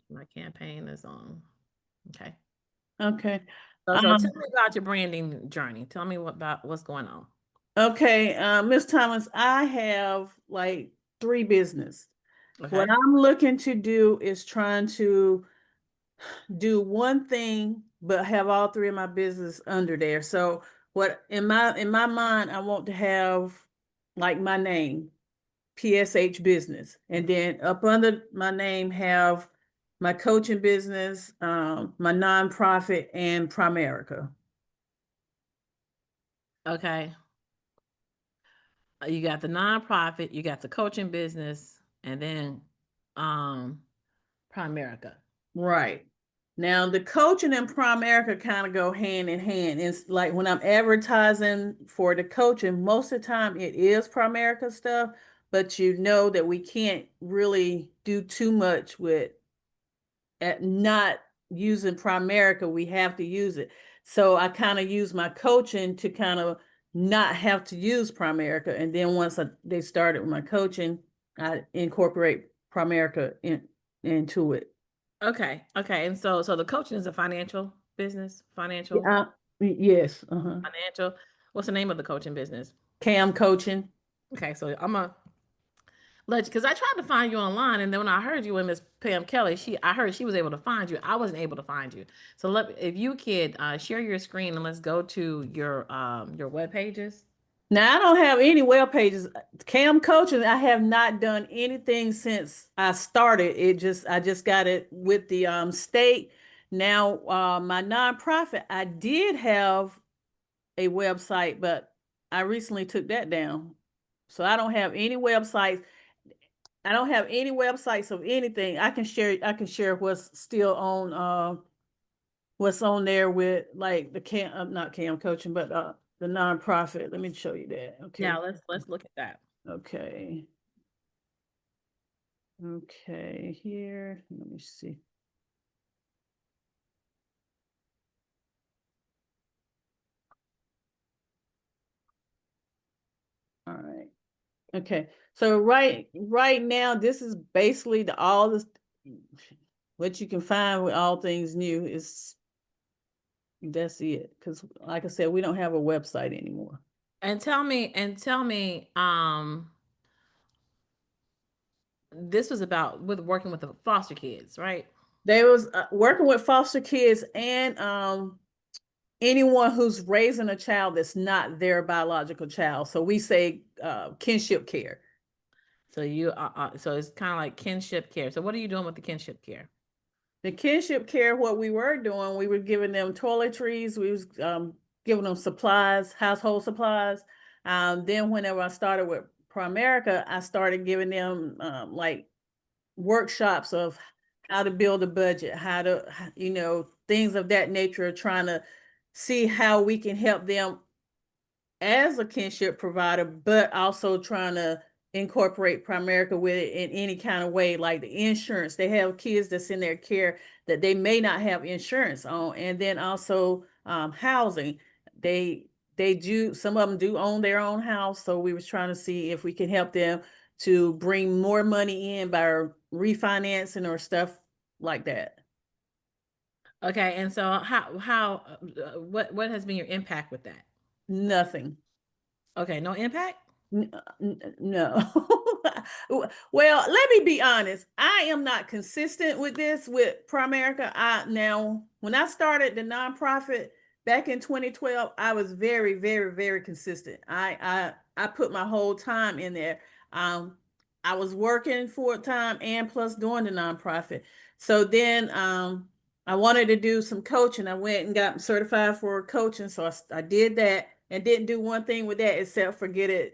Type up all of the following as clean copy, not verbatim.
My campaign is on. Okay. Okay. So tell me about your branding journey. Tell me about what's going on. Okay, Miss Thomas, I have like 3 business. What Okay. I'm looking to do is trying to do one thing, but have all 3 of my business under there. So what in my mind, I want to have like my name, PSH business, and then up under my name have my coaching business, my nonprofit, and Primerica. Okay. You got the nonprofit, you got the coaching business, and then um Primerica. Right. Now the coaching and Primerica kind of go hand in hand. It's like when I'm advertising for the coaching, most of the time it is Primerica stuff, but you know that we can't really do too much with at not using Primerica. We have to use it. So I kind of use my coaching to kind of not have to use Primerica. And then once they started with my coaching, I incorporate Primerica into it. Okay. Okay. And so the coaching is a financial business, Yeah, yes. Uh-huh. financial. What's the name of the coaching business? Cam coaching. Okay, so I'm a let because I tried to find you online, and then when I heard you and Miss Pam Kelly, I heard she was able to find you. I wasn't able to find you. So if you could share your screen and let's go to your web pages. Now I don't have any web pages. Cam coaching, I have not done anything since I started. I just got it with the state. Now my nonprofit, I did have a website, but I recently took that down. So I don't have any websites. I don't have any websites of anything. I can share what's still on what's on there with like the cam not cam coaching, but the nonprofit. Let me show you that. Okay. Now let's look at that. Okay. Okay, here. Let me see. All right. Okay. So right now, this is basically the all this what you can find with all things new is that's it. Because like I said, we don't have a website anymore. And tell me, this was about with working with the foster kids, right? They was working with foster kids and anyone who's raising a child that's not their biological child. So we say kinship care. So it's kind of like kinship care. So what are you doing with the kinship care? The kinship care, what we were doing, we were giving them toiletries, we was giving them supplies, household supplies. Then whenever I started with Primerica, I started giving them like workshops of how to build a budget, how to, things of that nature, trying to see how we can help them as a kinship provider, but also trying to incorporate Primerica with it in any kind of way, like the insurance. They have kids that's in their care that they may not have insurance on, and then also housing. They do, some of them do own their own house, so we was trying to see if we can help them to bring more money in by refinancing or stuff like that. Okay, and so what has been your impact with that? Nothing. Okay, no impact. No. Well, let me be honest. I am not consistent with this with Primerica. Now when I started the nonprofit back in 2012, I was very, very, very consistent. I put my whole time in there. Um, I was working full time and plus doing the nonprofit. So then I wanted to do some coaching. I went and got certified for coaching. So I did that and didn't do one thing with that except for get it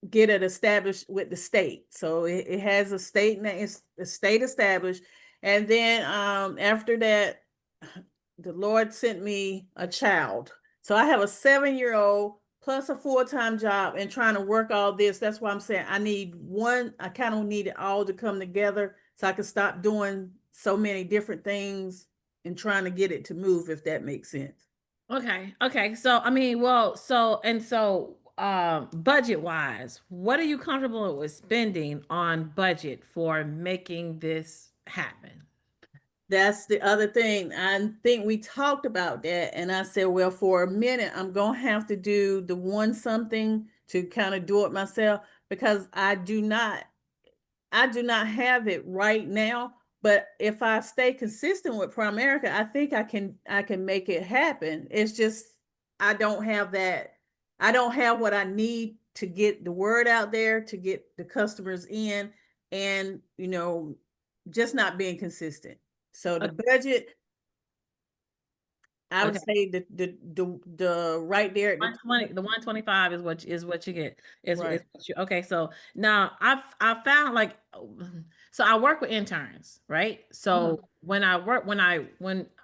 established with the state. So it has a state name, it's a state established. And then after that, the Lord sent me a child. So I have a 7-year-old plus a full-time job and trying to work all this. That's why I'm saying I kind of need it all to come together so I can stop doing so many different things and trying to get it to move, if that makes sense. Okay, okay. So I mean, well, budget wise, what are you comfortable with spending on budget for making this happen? That's the other thing. I think we talked about that, and I said, well, for a minute, I'm gonna have to do the one something to kind of do it myself because I do not have it right now. But if I stay consistent with Primerica, I think I can make it happen. It's just I don't have that. I don't have what I need to get the word out there to get the customers in, and just not being consistent. So the Okay. budget, I would Okay. say the right there at the top. 120, the 125 is what you get. Is Right. what you, okay. So now I found like so I work with interns, right? Uh-huh. So when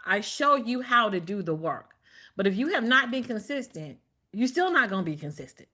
I show you how to do the work, but if you have not been consistent, you're still not going to be consistent.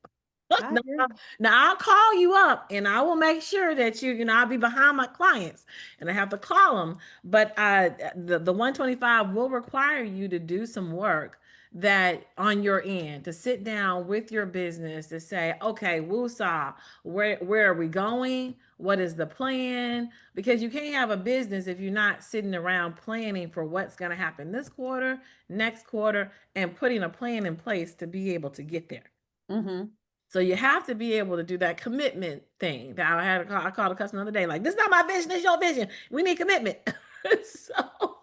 I Now, agree. now I'll call you up and I will make sure that I'll be behind my clients and I have to call them. But the 125 will require you to do some work that on your end to sit down with your business to say, okay, woosah, where are we going? What is the plan? Because you can't have a business if you're not sitting around planning for what's going to happen this quarter, next quarter, and putting a plan in place to be able to get there. Mm-hmm. So you have to be able to do that commitment thing that I called a customer the other day, like, this is not my vision, this is your vision. We need commitment. so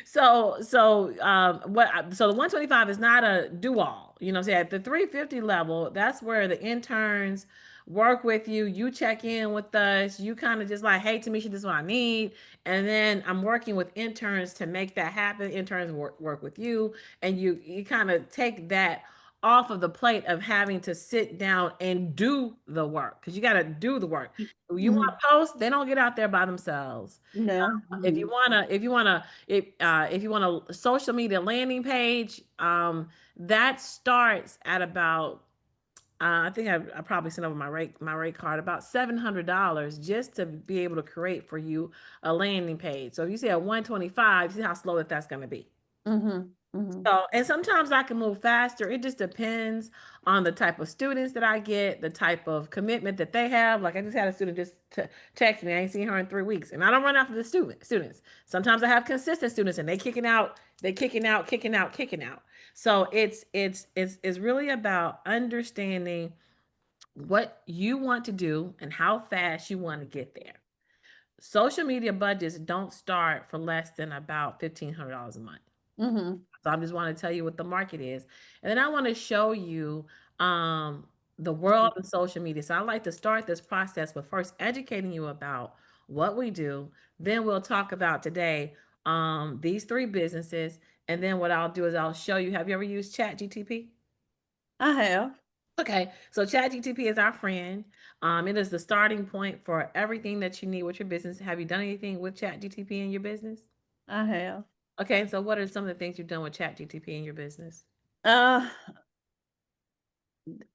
so the 125 is not a do all. You know what I'm saying? At the 350 level, that's where the interns work with you. You check in with us. You kind of just like, hey, Tamisha, this is what I need. And then I'm working with interns to make that happen. Interns work with you. And you kind of take that off of the plate of having to sit down and do the work because you got to do the work. You want Mm-hmm. to post, they don't get out there by themselves. No. If Mm-hmm. you wanna, if you wanna, if you want a social media landing page, that starts at about I think I probably sent over my rate card about $700 just to be able to create for you a landing page. So if you say a 125, see how slow that's going to be. Mm-hmm. Mm-hmm. So, and sometimes I can move faster. It just depends on the type of students that I get, the type of commitment that they have. Like I just had a student just text me. I ain't seen her in 3 weeks, and I don't run after the students. Sometimes I have consistent students, and kicking out, kicking out. So it's really about understanding what you want to do and how fast you want to get there. Social media budgets don't start for less than about $1,500 a month. Mm-hmm. So I just want to tell you what the market is. And then I want to show you um, the world of social media. So I like to start this process with first educating you about what we do. Then we'll talk about today these three businesses. And then what I'll do is I'll show you. Have you ever used ChatGTP? I have. Okay, so ChatGTP is our friend. It is the starting point for everything that you need with your business. Have you done anything with ChatGTP in your business? I have. Okay, so what are some of the things you've done with ChatGTP in your business? Uh,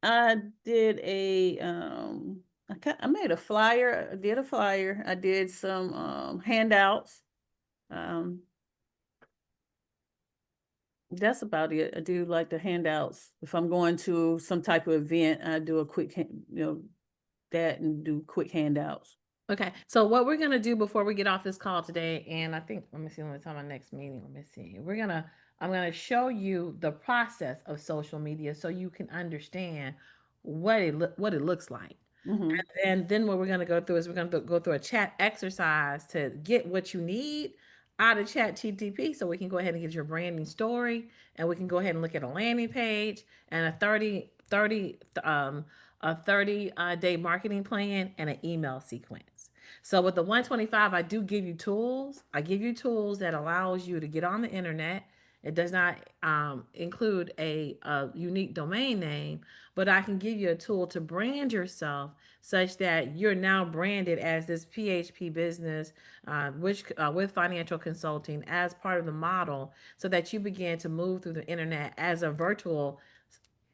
I did I made a flyer. I did a flyer. I did some handouts. Um, that's about it. I do like the handouts. If I'm going to some type of event, I do a quick, that and do quick handouts. Okay, so what we're gonna do before we get off this call today, and I think let me see when it's on my next meeting. Let me see. I'm gonna show you the process of social media so you can understand what it looks like. Mm-hmm. And then what we're going to go through is we're going to go through a chat exercise to get what you need out of chat GTP so we can go ahead and get your branding story and we can go ahead and look at a landing page and a 30 day marketing plan and an email sequence. So with the 125, I do give you tools. I give you tools that allows you to get on the internet. It does not include a unique domain name, but I can give you a tool to brand yourself such that you're now branded as this PHP business, which with financial consulting as part of the model, so that you begin to move through the internet as a virtual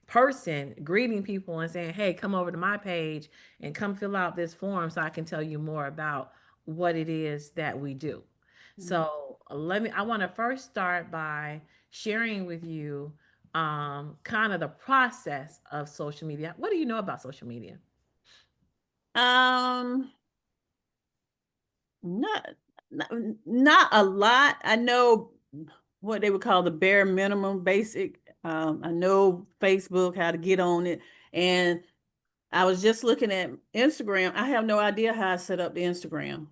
person, greeting people and saying, "Hey, come over to my page and come fill out this form so I can tell you more about what it is that we do." So I want to first start by sharing with you kind of the process of social media. What do you know about social media? Um, not. Not a lot. I know what they would call the bare minimum basic. I know Facebook, how to get on it. And I was just looking at Instagram. I have no idea how I set up the Instagram.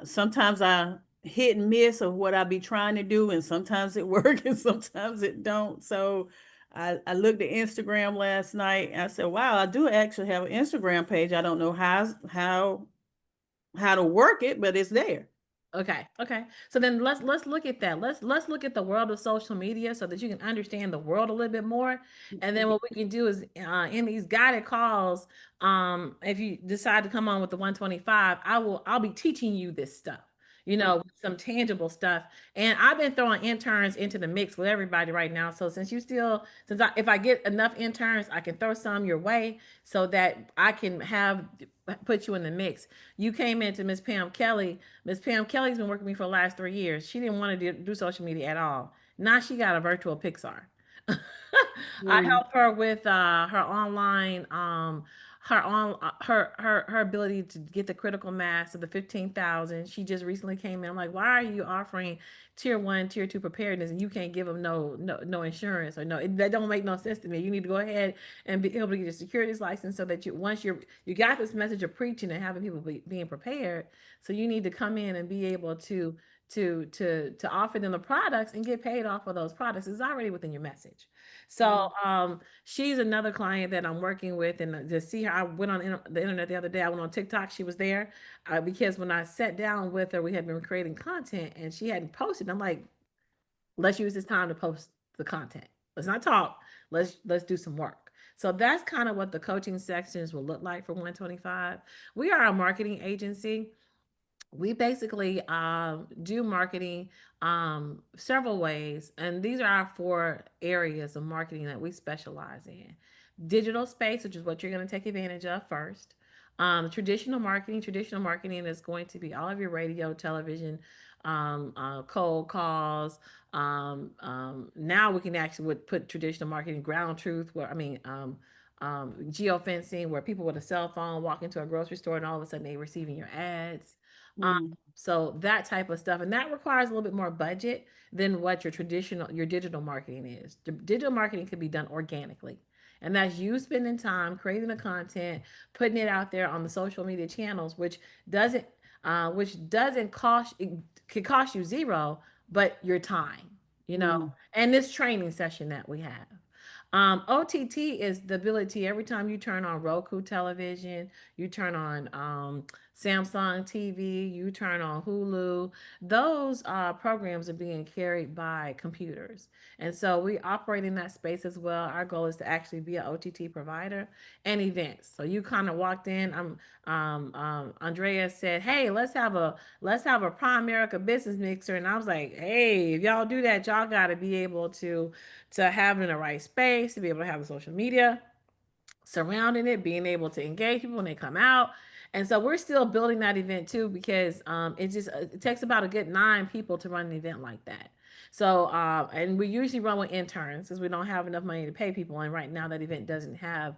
Sometimes I hit and miss of what I be trying to do, and sometimes it works and sometimes it don't. So I looked at Instagram last night and I said, wow, I do actually have an Instagram page. I don't know how to work it, but it's there. Okay, okay. So then let's look at that. Let's look at the world of social media so that you can understand the world a little bit more. And then what we can do is in these guided calls, if you decide to come on with the 125, I'll be teaching you this stuff. You Okay. know, some tangible stuff. And I've been throwing interns into the mix with everybody right now. So if I get enough interns, I can throw some your way so that I can have put you in the mix. You came into Miss Pam Kelly. Miss Pam Kelly's been working with me for the last 3 years. She didn't want to do social media at all. Now she got a virtual Pixar. I Mm, help her with her online her ability to get the critical mass of the 15,000. She just recently came in. I'm like, why are you offering tier one, tier two preparedness, and you can't give them no insurance or that don't make no sense to me. You need to go ahead and be able to get your securities license so that once you got this message of preaching and having people being prepared, so you need to come in and be able to offer them the products and get paid off of those products. It's already within your message. So mm, she's another client that I'm working with, and to see her, I went on the internet the other day. I went on TikTok. She was there because when I sat down with her, we had been creating content, and she hadn't posted. I'm like, let's use this time to post the content. Let's not talk. Let's do some work. So that's kind of what the coaching sections will look like for 125. We are a marketing agency. We basically do marketing several ways, and these are our 4 areas of marketing that we specialize in. Digital space, which is what you're going to take advantage of first. Traditional marketing is going to be all of your radio, television, cold calls. Now we can actually would put traditional marketing, ground truth, where geofencing, where people with a cell phone walk into a grocery store and all of a sudden they're receiving your ads. Um, mm, so that type of stuff, and that requires a little bit more budget than what your digital marketing is. The digital marketing can be done organically, and that's you spending time creating the content, putting it out there on the social media channels, doesn't which doesn't cost it could cost you zero, but your time, you know, mm, and this training session that we have. OTT is the ability every time you turn on Roku television, you turn on Samsung TV, you turn on Hulu, those programs are being carried by computers. And so we operate in that space as well. Our goal is to actually be an OTT provider and events. So you kind of walked in. Andrea said, "Hey, let's have a Prime America business mixer," and I was like, "Hey, if y'all do that, y'all got to be able to have it in the right space, to be able to have the social media surrounding it, being able to engage people when they come out." And so we're still building that event too because it takes about a good 9 people to run an event like that. So and we usually run with interns because we don't have enough money to pay people. And right now that event doesn't have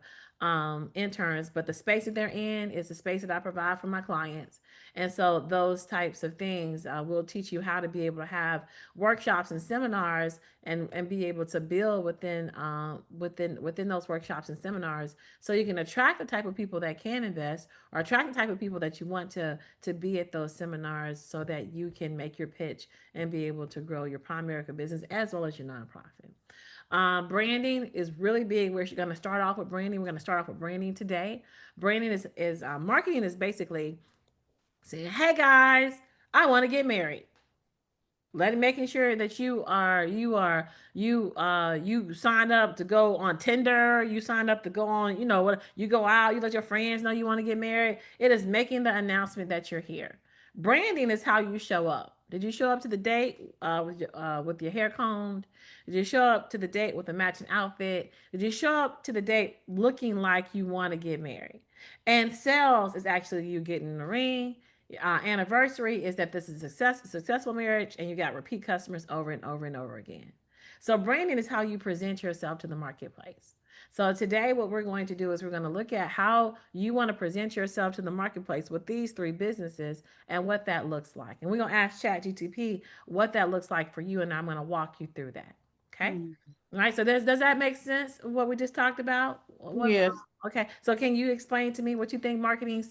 interns, but the space that they're in is the space that I provide for my clients. And so those types of things will teach you how to be able to have workshops and seminars and be able to build within those workshops and seminars so you can attract the type of people that can invest or attract the type of people that you want to be at those seminars so that you can make your pitch and be able to grow your primary business as well as your nonprofit. Branding is really big. We're going to start off with branding. We're going to start off with branding today. Branding is marketing is basically saying, "Hey guys, I want to get married." Making sure that you signed up to go on Tinder, you signed up to go on, what, you go out, you let your friends know you want to get married. It is making the announcement that you're here. Branding is how you show up. Did you show up to the date with your hair combed? Did you show up to the date with a matching outfit? Did you show up to the date looking like you want to get married? And sales is actually you getting in the ring. Anniversary is that this is a successful marriage and you got repeat customers over and over and over again. So branding is how you present yourself to the marketplace. So today what we're going to do is we're going to look at how you want to present yourself to the marketplace with these three businesses and what that looks like. And we're going to ask ChatGPT what that looks like for you, and I'm going to walk you through that. Okay? Mm. All right, so does that make sense what we just talked about? Yes. Okay, so can you explain to me what you think marketing,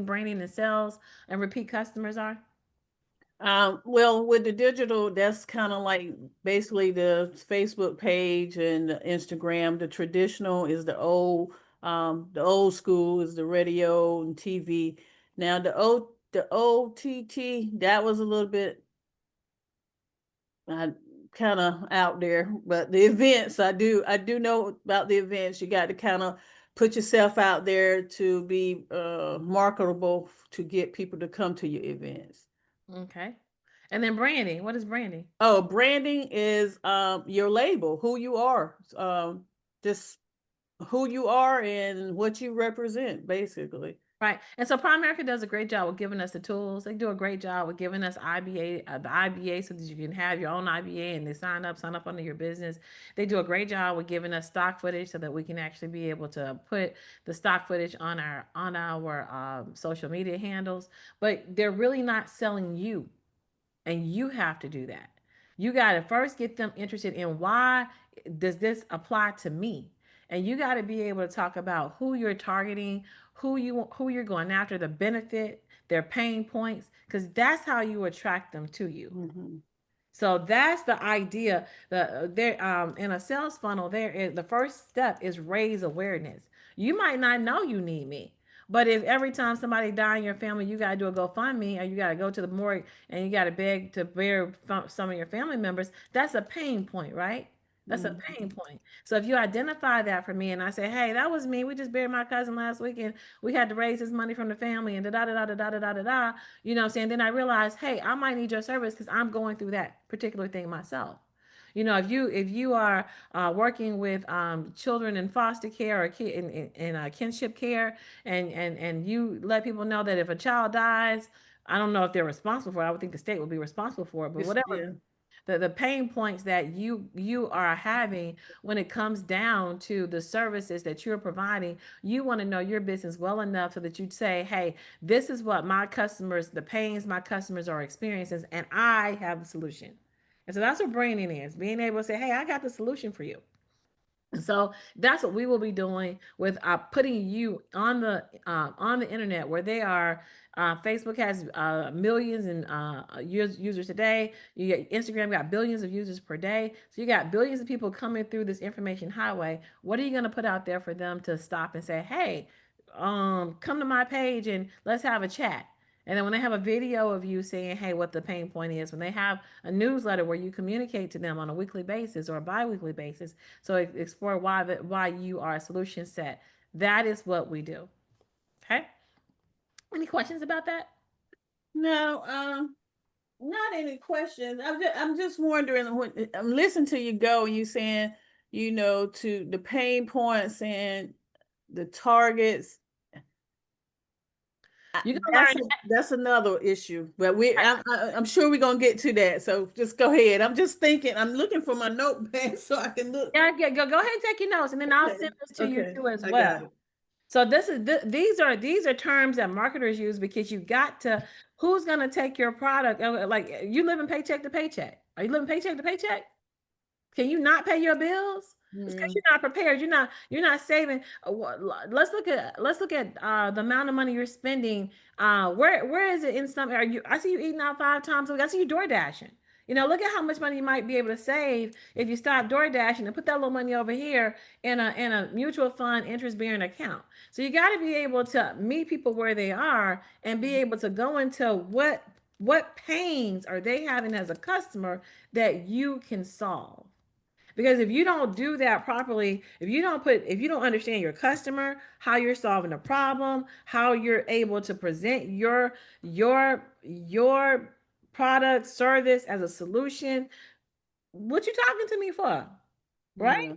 branding, and sales and repeat customers are? Well, with the digital, that's kind of like basically the Facebook page and the Instagram. The traditional is the old school is the radio and TV. Now the OTT, that was a little bit kind of out there, but the events, I do know about the events. You got to kind of put yourself out there to be marketable to get people to come to your events. Okay. And then branding. What is branding? Oh, branding is your label, who you are, just who you are and what you represent, basically. Right. And so Primerica does a great job with giving us the tools. They do a great job with giving us the IBA so that you can have your own IBA and they sign up under your business. They do a great job with giving us stock footage so that we can actually be able to put the stock footage on our social media handles. But they're really not selling you, and you have to do that. You got to first get them interested in why does this apply to me, and you got to be able to talk about who you're targeting, who you're going after, the benefit, their pain points, because that's how you attract them to you. Hmm. So that's the idea. The there In a sales funnel, there is the first step is raise awareness. You might not know you need me, but if every time somebody die in your family, you gotta do a GoFundMe or you gotta go to the morgue and you gotta beg to bury some of your family members, that's a pain point, right? That's a Hmm. pain point. So if you identify that for me and I say, hey, that was me. We just buried my cousin last week and we had to raise his money from the family and da da da da da da da da da. You know what I'm saying? Then I realized, hey, I might need your service because I'm going through that particular thing myself. You know, if you are working with children in foster care or kinship care, and you let people know that if a child dies, I don't know if they're responsible for it. I would think the state would be responsible for it, but It's, whatever yeah. the pain points that you are having when it comes down to the services that you're providing, you want to know your business well enough so that you say, hey, this is what my customers, the pains my customers are experiencing, and I have the solution. And so that's what branding is, being able to say, hey, I got the solution for you. So that's what we will be doing with putting you on the internet where they are. Facebook has millions and users today. You get Instagram got billions of users per day. So you got billions of people coming through this information highway. What are you going to put out there for them to stop and say, hey, come to my page and let's have a chat. And then when they have a video of you saying, hey, what the pain point is, when they have a newsletter where you communicate to them on a weekly basis or a bi-weekly basis, so explore why you are a solution set. That is what we do. Okay. Any questions about that? No, not any questions. I'm just wondering when I'm listening to you go and you saying, to the pain points and the targets. You can learn. That's another issue, but I'm sure we're gonna get to that. So just go ahead. I'm just thinking. I'm looking for my notepad so I can look. Yeah, go ahead and take your notes, and then I'll Okay, send this to you okay, too as I well. got it. So these are terms that marketers use because you got to who's gonna take your product. Like you living paycheck to paycheck. Are you living paycheck to paycheck? Can you not pay your bills? It's because Mm, you're not prepared. You're not saving. Let's look at the amount of money you're spending. Where is it in some? Are you? I see you eating out 5 times a week. I see you door dashing. Look at how much money you might be able to save if you stop door dashing and put that little money over here in a mutual fund interest bearing account. So you got to be able to meet people where they are and be able to go into what pains are they having as a customer that you can solve. Because if you don't do that properly, if you don't understand your customer, how you're solving a problem, how you're able to present your product service as a solution, what you talking to me for? Right? yeah.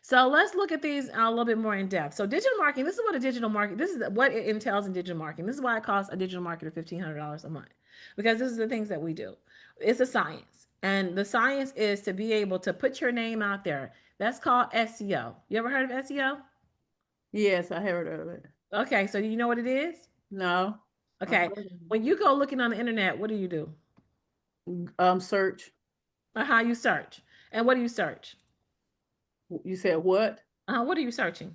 So let's look at these a little bit more in depth. So digital marketing, this is what it entails in digital marketing. This is why it costs a digital marketer $1,500 a month. Because this is the things that we do. It's a science. And the science is to be able to put your name out there. That's called SEO. You ever heard of SEO? Yes, I heard of it. Okay, so you know what it is? No, I've Okay. heard of When you go looking on the internet, what do you do? it. Search. Or how you search? And what do you search? You said what? What are you searching?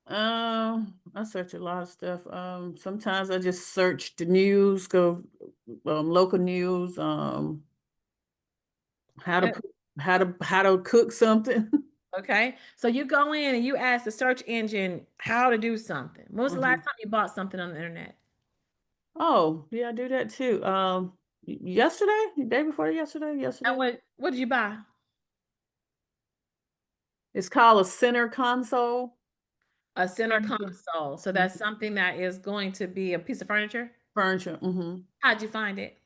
I search a lot of stuff. Sometimes I just search the news, go local news, how to Uh, put, how to cook something. Okay. So you go in and you ask the search engine how to do something. When was the last Mhm. time you bought something on the internet? Oh, yeah, I do that too. Yesterday, the day before yesterday, And yesterday. what did you buy? It's called a center console. A center Furniture. console. So Mhm. that's something that is going to be a piece of furniture. Furniture. Hmm. How'd you find it?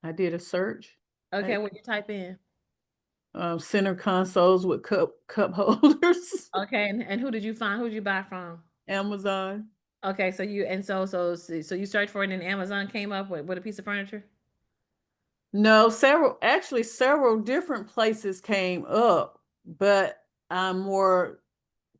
I did a search. Okay, I, what you type in? center consoles with cup holders. Okay, and who did you find? Who did you buy from? Amazon. Okay, so you and so you searched for it and Amazon came up with a piece of furniture. No, several different places came up, but I'm more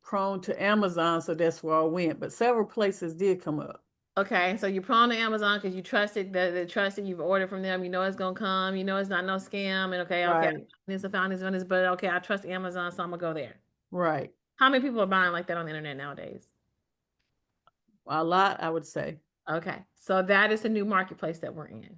prone to Amazon, so that's where I went. But several places did come up. Okay, so you're prone to Amazon because you trusted the trusted you've ordered from them. You know it's gonna come. You know it's not no scam. And okay, Right, I found this, but okay, I trust Amazon, so I'm gonna go there. right. How many people are buying like that on the internet nowadays? A lot, I would say. Okay, so that is the new marketplace that we're in.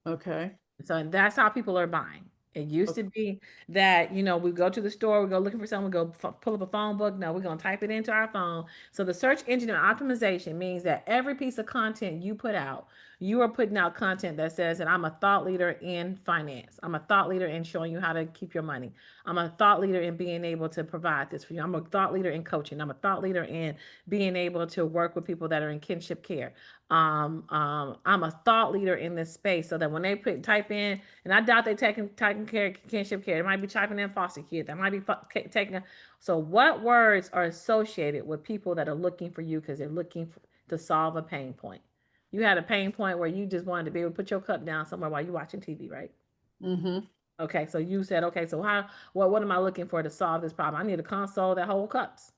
Okay. So that's how people are buying. It used to be that, we go to the store, we go looking for something, we go pull up a phone book. No, we're going to type it into our phone. So the search engine optimization means that every piece of content you put out, you are putting out content that says that I'm a thought leader in finance. I'm a thought leader in showing you how to keep your money. I'm a thought leader in being able to provide this for you. I'm a thought leader in coaching. I'm a thought leader in being able to work with people that are in kinship care. I'm a thought leader in this space so that when they type in, and I doubt they taking care kinship care, they might be typing in foster kids, they might be taking. So what words are associated with people that are looking for you because they're looking to solve a pain point? You had a pain point where you just wanted to be able to put your cup down somewhere while you're watching TV, right? Mm-hmm. Okay, so you said, okay, so what am I looking for to solve this problem? I need a console that holds cups.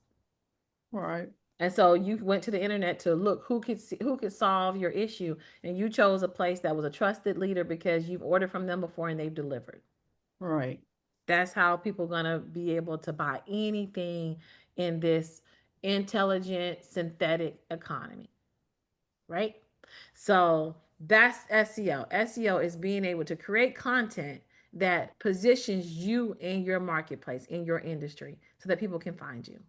Right, And so you went to the internet to look who could solve your issue, and you chose a place that was a trusted leader because you've ordered from them before and they've delivered. right. That's how people are gonna be able to buy anything in this intelligent synthetic economy, right? So that's SEO. SEO is being able to create content that positions you in your marketplace, in your industry, so that people can find you.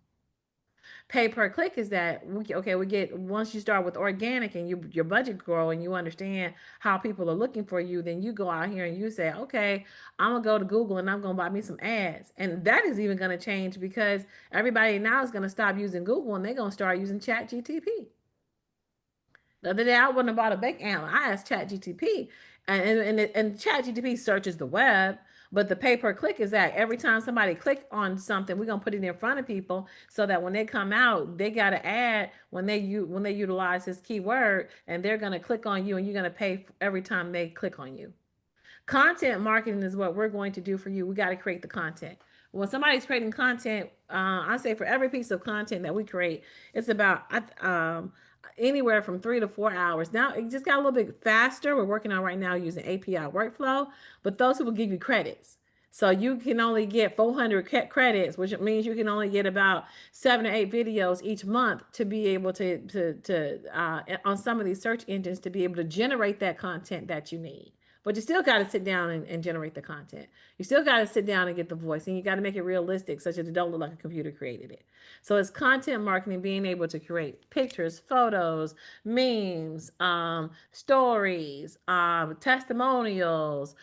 Pay per click is that we get once you start with organic and your budget grow and you understand how people are looking for you, then you go out here and you say, okay, I'm gonna go to Google and I'm gonna buy me some ads. And that is even gonna change because everybody now is gonna stop using Google and they're gonna start using ChatGPT. The other day, I went and bought a bank account. I asked ChatGPT, and ChatGPT searches the web, but the pay per click is that every time somebody click on something, we're gonna put it in front of people so that when they come out, they got to add when they utilize this keyword, and they're gonna click on you, and you're gonna pay every time they click on you. Content marketing is what we're going to do for you. We got to create the content. When somebody's creating content, I say for every piece of content that we create, it's about anywhere from 3 to 4 hours. Now it just got a little bit faster. We're working on right now using API workflow, but those will give you credits. So you can only get 400 credits, which means you can only get about 7 or 8 videos each month to be able to on some of these search engines to be able to generate that content that you need. But you still got to sit down and generate the content. You still got to sit down and get the voice, and you got to make it realistic, such that it don't look like a computer created it. So it's content marketing, being able to create pictures, photos, memes, stories, testimonials,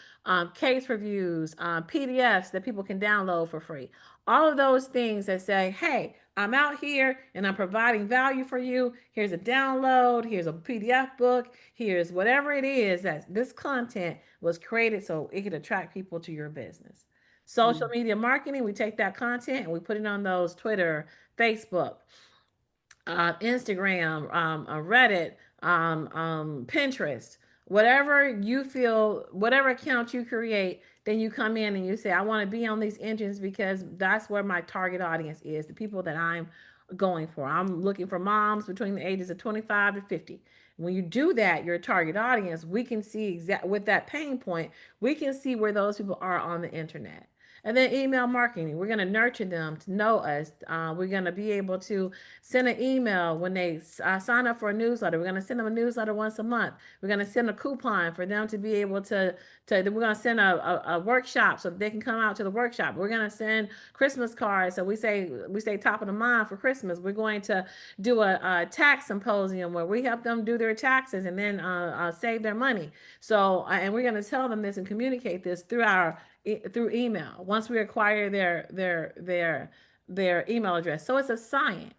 case reviews, PDFs that people can download for free. All of those things that say, hey, I'm out here and I'm providing value for you. Here's a download, here's a PDF book, here's whatever it is that this content was created so it could attract people to your business. Social Mm. media marketing, we take that content and we put it on those Twitter, Facebook, Instagram, Reddit, Pinterest. whatever you feel, whatever account you create, then you come in and you say, I want to be on these engines because that's where my target audience is, the people that I'm going for. I'm looking for moms between the ages of 25 to 50. When you do that, your target audience, we can see exact with that pain point, we can see where those people are on the internet. And then email marketing, we're going to nurture them to know us. We're going to be able to send an email when they sign up for a newsletter. We're going to send them a newsletter once a month. We're going to send a coupon for them to be able we're going to send a workshop so they can come out to the workshop. We're going to send Christmas cards. So we say top of the mind for Christmas. We're going to do a tax symposium where we help them do their taxes and then save their money. So and we're going to tell them this and communicate this through email once we acquire their email address. So it's a science,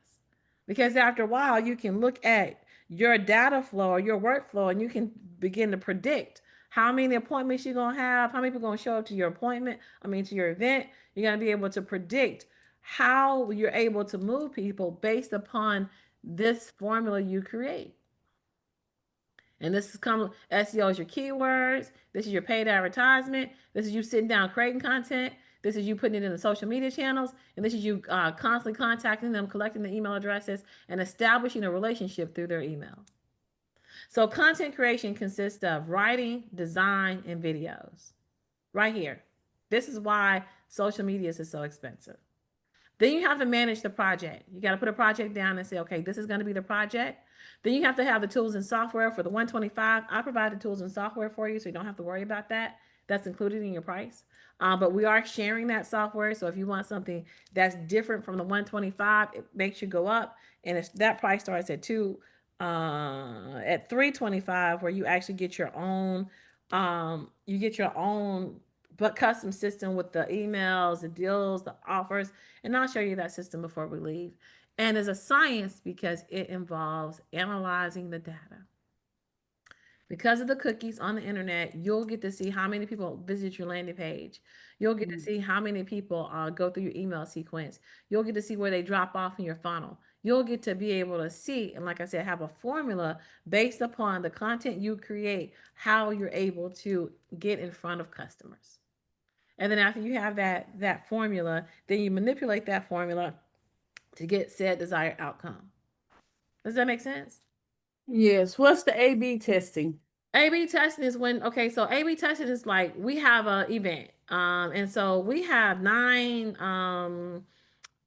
because after a while you can look at your data flow or your workflow and you can begin to predict how many appointments you're going to have, how many people are going to show up to your appointment, to your event. You're going to be able to predict how you're able to move people based upon this formula you create. And this is SEO is your keywords. This is your paid advertisement. This is you sitting down creating content. This is you putting it in the social media channels. And this is you constantly contacting them, collecting the email addresses, and establishing a relationship through their email. So content creation consists of writing, design, and videos. Right here. This is why social media is so expensive. Then you have to manage the project. You got to put a project down and say, okay, this is going to be the project. Then you have to have the tools and software for the 125. I provide the tools and software for you, so you don't have to worry about that. That's included in your price. But we are sharing that software. So if you want something that's different from the 125, it makes you go up. And that price starts at 325, where you actually get your own but custom system with the emails, the deals, the offers, and I'll show you that system before we leave. And it's a science because it involves analyzing the data. Because of the cookies on the internet, you'll get to see how many people visit your landing page. You'll get to see how many people go through your email sequence. You'll get to see where they drop off in your funnel. You'll get to be able to see, and like I said, have a formula based upon the content you create, how you're able to get in front of customers. And then after you have that formula, then you manipulate that formula to get said desired outcome. Does that make sense? Yes. What's the A/B testing? A/B testing is when, okay, so A/B testing is like we have a event. And so we have 9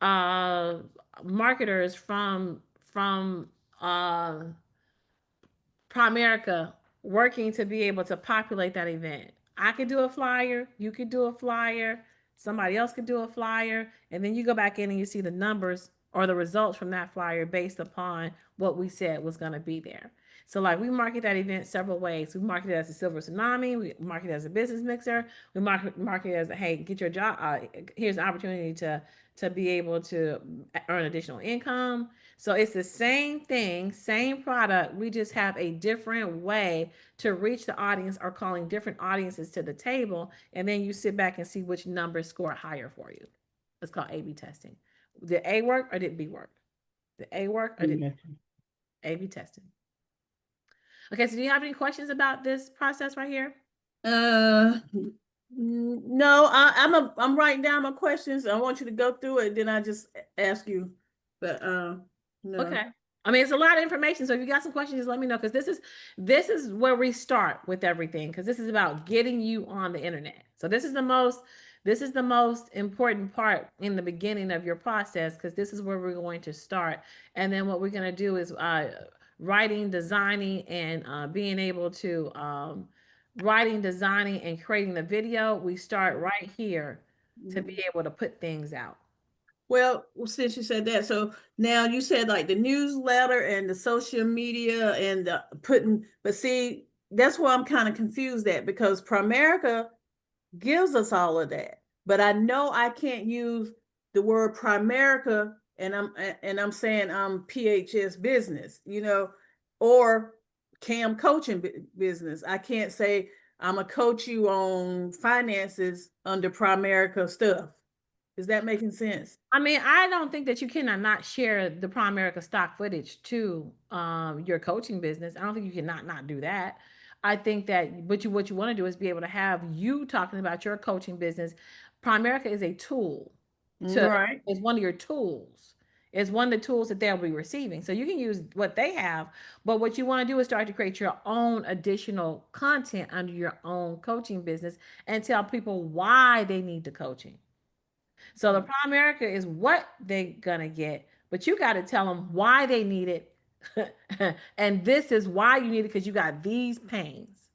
uh marketers from Primerica working to be able to populate that event. I could do a flyer, you could do a flyer, somebody else could do a flyer, and then you go back in and you see the numbers or the results from that flyer based upon what we said was going to be there. So, like, we market that event several ways. We market it as a silver tsunami. We market it as a business mixer. We market it as a, hey, get your job. Here's an opportunity to be able to earn additional income. So it's the same thing, same product. We just have a different way to reach the audience or calling different audiences to the table. And then you sit back and see which numbers score higher for you. It's called A/B testing. Did A work or did B work? Did A work or did Yeah. A/B testing? Okay, so do you have any questions about this process right here? No, I'm writing down my questions. I want you to go through it, then I just ask you. But no. Okay. It's a lot of information. So if you got some questions, just let me know, because this is where we start with everything, because this is about getting you on the internet. So this is the most important part in the beginning of your process, because this is where we're going to start. And then what we're going to do is writing, designing, and being able to writing, designing, and creating the video. We start right here to be able to put things out. Well, since you said that, so now you said like the newsletter and the social media and the but see, that's why I'm kind of confused at, because Primerica gives us all of that. But I know I can't use the word Primerica and I'm saying I'm PHS business, or CAM coaching business. I can't say I'm a coach you on finances under Primerica stuff. Is that making sense? I don't think that you cannot not share the Primerica stock footage to your coaching business. I don't think you cannot not do that. I think that what you want to do is be able to have you talking about your coaching business. Primerica is a tool to Right. is one of your tools. It's one of the tools that they'll be receiving. So you can use what they have, but what you want to do is start to create your own additional content under your own coaching business and tell people why they need the coaching. So the Primerica is what they're gonna get, but you got to tell them why they need it, and this is why you need it because you got these pains,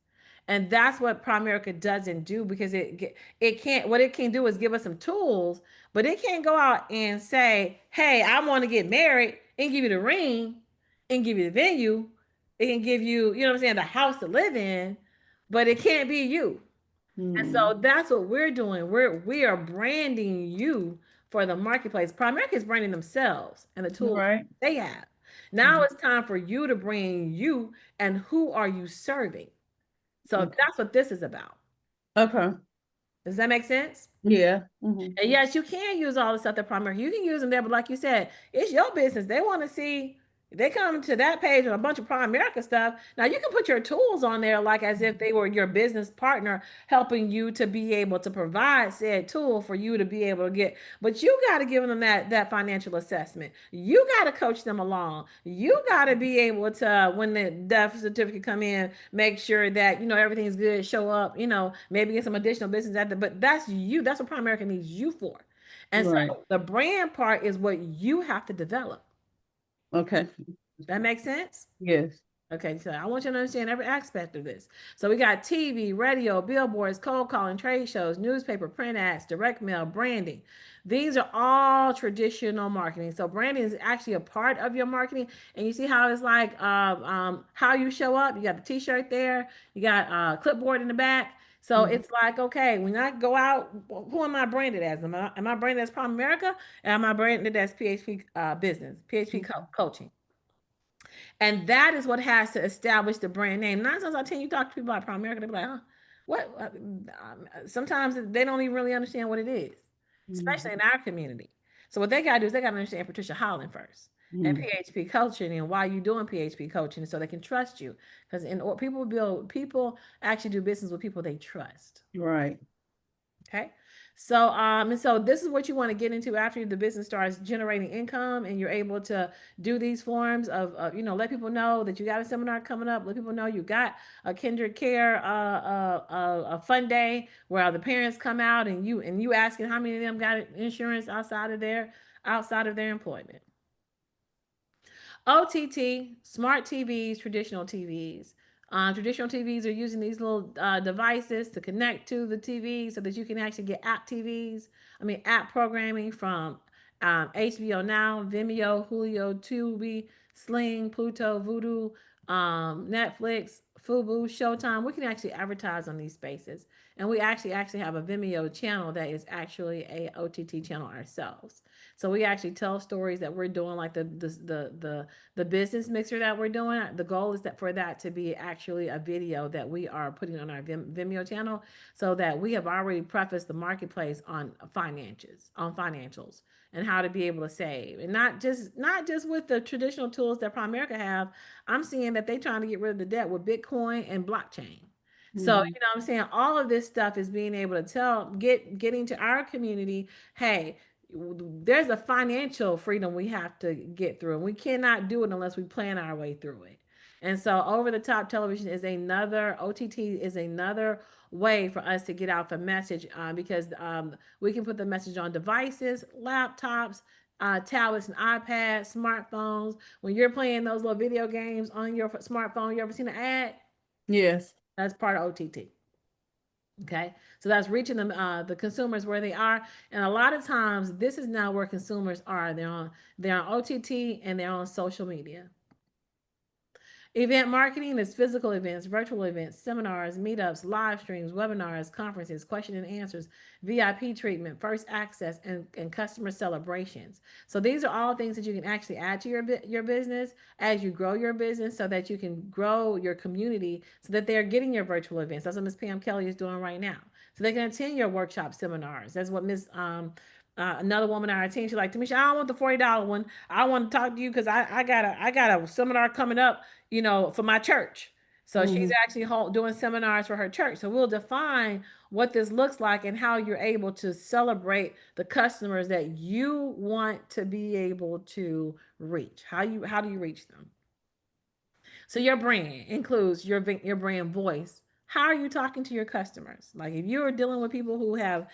and that's what Primerica doesn't do because it can't. What it can do is give us some tools, but it can't go out and say, "Hey, I want to get married," and give you the ring, and give you the venue. It can give you, you know what I'm saying, the house to live in, but it can't be you. And Mm. so that's what we're doing. We are branding you for the marketplace. Primerica is branding themselves and the tools Right. they have. Now Mhm. it's time for you to bring you and who are you serving. So Okay. that's what this is about. Okay. Does that make sense? Yeah. Hmm. And yes, you can use all the stuff that primary. You can use them there, but like you said, it's your business. They want to see. They come to that page with a bunch of Primerica stuff. Now you can put your tools on there, like as if they were your business partner, helping you to be able to provide said tool for you to be able to get. But you got to give them that financial assessment. You got to coach them along. You got to be able to, when the death certificate come in, make sure that everything's good. Show up. Maybe get some additional business at the. But that's you. That's what Primerica needs you for. And so Right. the brand part is what you have to develop. Okay. That makes sense? Yes. Okay, so I want you to understand every aspect of this. So we got TV, radio, billboards, cold calling, trade shows, newspaper, print ads, direct mail, branding. These are all traditional marketing. So branding is actually a part of your marketing. And you see how it's like how you show up. You got the T-shirt there. You got clipboard in the back. So Mhm. it's like, okay, when I go out, who am I branded as? Am I branded as Prime America? And am I branded as PHP business, PHP coaching? And that is what has to establish the brand name. Nine times out of 10, you talk to people about Prime America, they're like, huh? What? Sometimes they don't even really understand what it is, especially Mhm. in our community. So what they got to do is they got to understand Patricia Holland first and Mhm. PHP coaching and why you doing PHP coaching so they can trust you. Because people actually do business with people they trust. Right. Okay. So this is what you want to get into after the business starts generating income and you're able to do these forms of let people know that you got a seminar coming up, let people know you got a Kindred Care a fun day where the parents come out and you asking how many of them got insurance outside of their employment. OTT, smart TVs, traditional TVs. Traditional TVs are using these little devices to connect to the TV so that you can actually get app programming from HBO Now, Vimeo, Julio, Tubi, Sling, Pluto, Vudu, Netflix, Fubu, Showtime. We can actually advertise on these spaces, and we actually have a Vimeo channel that is actually a OTT channel ourselves. So we actually tell stories that we're doing, like the business mixer that we're doing. The goal is that for that to be actually a video that we are putting on our Vimeo channel, so that we have already prefaced the marketplace on financials and how to be able to save, and not just with the traditional tools that Primerica have. I'm seeing that they're trying to get rid of the debt with Bitcoin and blockchain. So, Mhm. what I'm saying, all of this stuff is being able to getting to our community, hey, there's a financial freedom we have to get through, and we cannot do it unless we plan our way through it. And so, over the top television is another OTT is another way for us to get out the message because we can put the message on devices, laptops, tablets, and iPads, smartphones. When you're playing those little video games on your smartphone, you ever seen an ad? Yes. That's part of OTT. Okay, so that's reaching the consumers where they are, and a lot of times this is now where consumers are. They're on OTT and they're on social media. Event marketing is physical events, virtual events, seminars, meetups, live streams, webinars, conferences, question and answers, VIP treatment, first access, and customer celebrations. So these are all things that you can actually add to your business as you grow your business so that you can grow your community so that they're getting your virtual events. That's what Miss Pam Kelly is doing right now. So they can attend your workshop seminars. That's what Miss another woman on our team, she's like, Tamisha, I don't want the $40 one. I want to talk to you because I got a seminar coming up, for my church. So she's Mm-hmm. actually doing seminars for her church. So we'll define what this looks like and how you're able to celebrate the customers that you want to be able to reach. How do you reach them? So your brand includes your brand voice. How are you talking to your customers? Like if you're dealing with people who have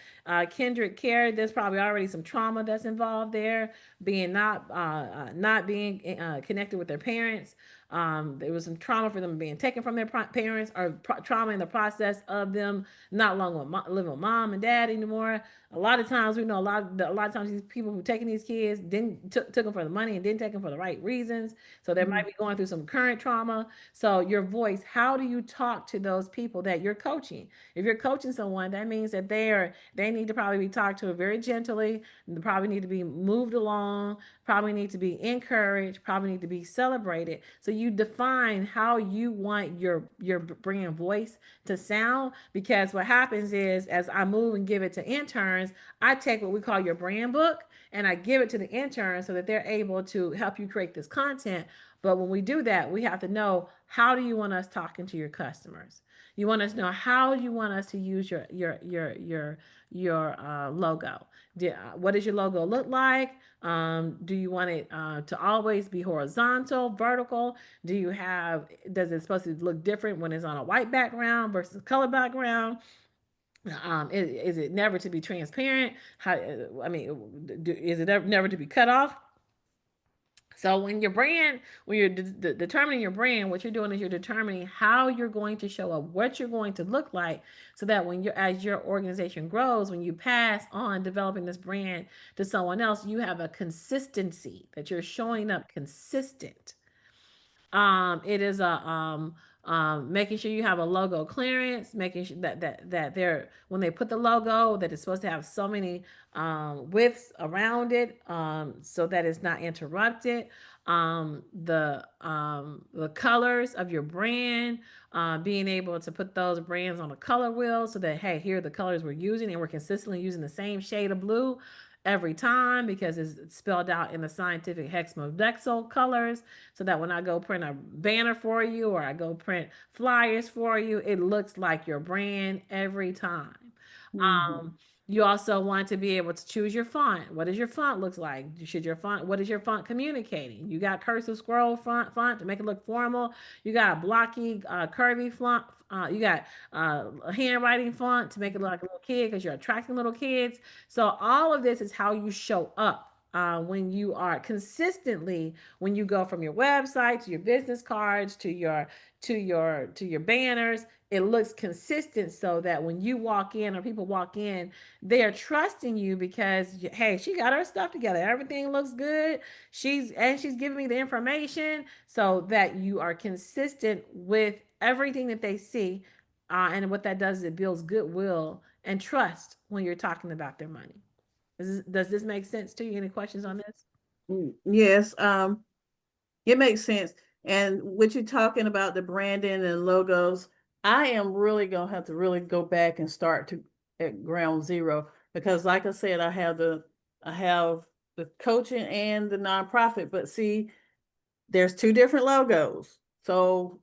kindred care, there's probably already some trauma that's involved there, being not being connected with their parents. There was some trauma for them being taken from their parents, or trauma in the process of them not long with living with mom and dad anymore. A lot of times we know a lot of times these people who taking these kids didn't took them for the money and didn't take them for the right reasons. So they might be going through some current trauma. So your voice, how do you talk to those people that you're coaching? If you're coaching someone, that means that they need to probably be talked to very gently, probably need to be moved along, probably need to be encouraged, probably need to be celebrated. So you define how you want your brand voice to sound, because what happens is as I move and give it to interns, I take what we call your brand book and I give it to the interns so that they're able to help you create this content. But when we do that, we have to know, how do you want us talking to your customers? You want us to know how you want us to use your logo. What does your logo look like? Do you want it to always be horizontal, vertical? Does it supposed to look different when it's on a white background versus color background? Is it never to be transparent? I mean, is it never to be cut off? So when you're determining your brand, what you're doing is you're determining how you're going to show up, what you're going to look like, so that as your organization grows, when you pass on developing this brand to someone else, you have a consistency that you're showing up consistent. It is making sure you have a logo clearance, making sure that they're, when they put the logo, that it's supposed to have so many widths around it, so that it's not interrupted. The colors of your brand, being able to put those brands on a color wheel, so that, hey, here are the colors we're using, and we're consistently using the same shade of blue every time, because it's spelled out in the scientific hexadecimal colors, so that when I go print a banner for you or I go print flyers for you, it looks like your brand every time. Mm-hmm. You also want to be able to choose your font. What does your font look like? What is your font communicating? You got cursive scroll font to make it look formal. You got a blocky, curvy font. You got a handwriting font to make it look like a little kid, because you're attracting little kids. So all of this is how you show up when you are consistently, when you go from your website to your business cards to your banners. It looks consistent, so that when you walk in or people walk in, they are trusting you, because, hey, she got her stuff together, everything looks good, she's giving me the information, so that you are consistent with everything that they see. And what that does is it builds goodwill and trust when you're talking about their money. Does this make sense to you? Any questions on this? Yes, it makes sense. And what you're talking about, the branding and logos, I am really gonna have to really go back and start to at ground zero, because like I said, I have the coaching and the nonprofit, but see, there's two different logos. So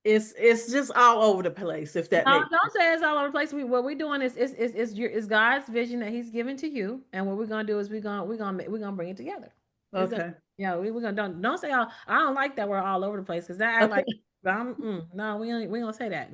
it's just all over the place, if that No, makes don't say it's all over the place. What we're doing is God's vision that He's given to you, and what we're gonna do is we're gonna bring it together. It's a, okay. yeah, we're gonna, don't say all. I don't like that we're all over the place, because that act like, Okay. no, we don't say that.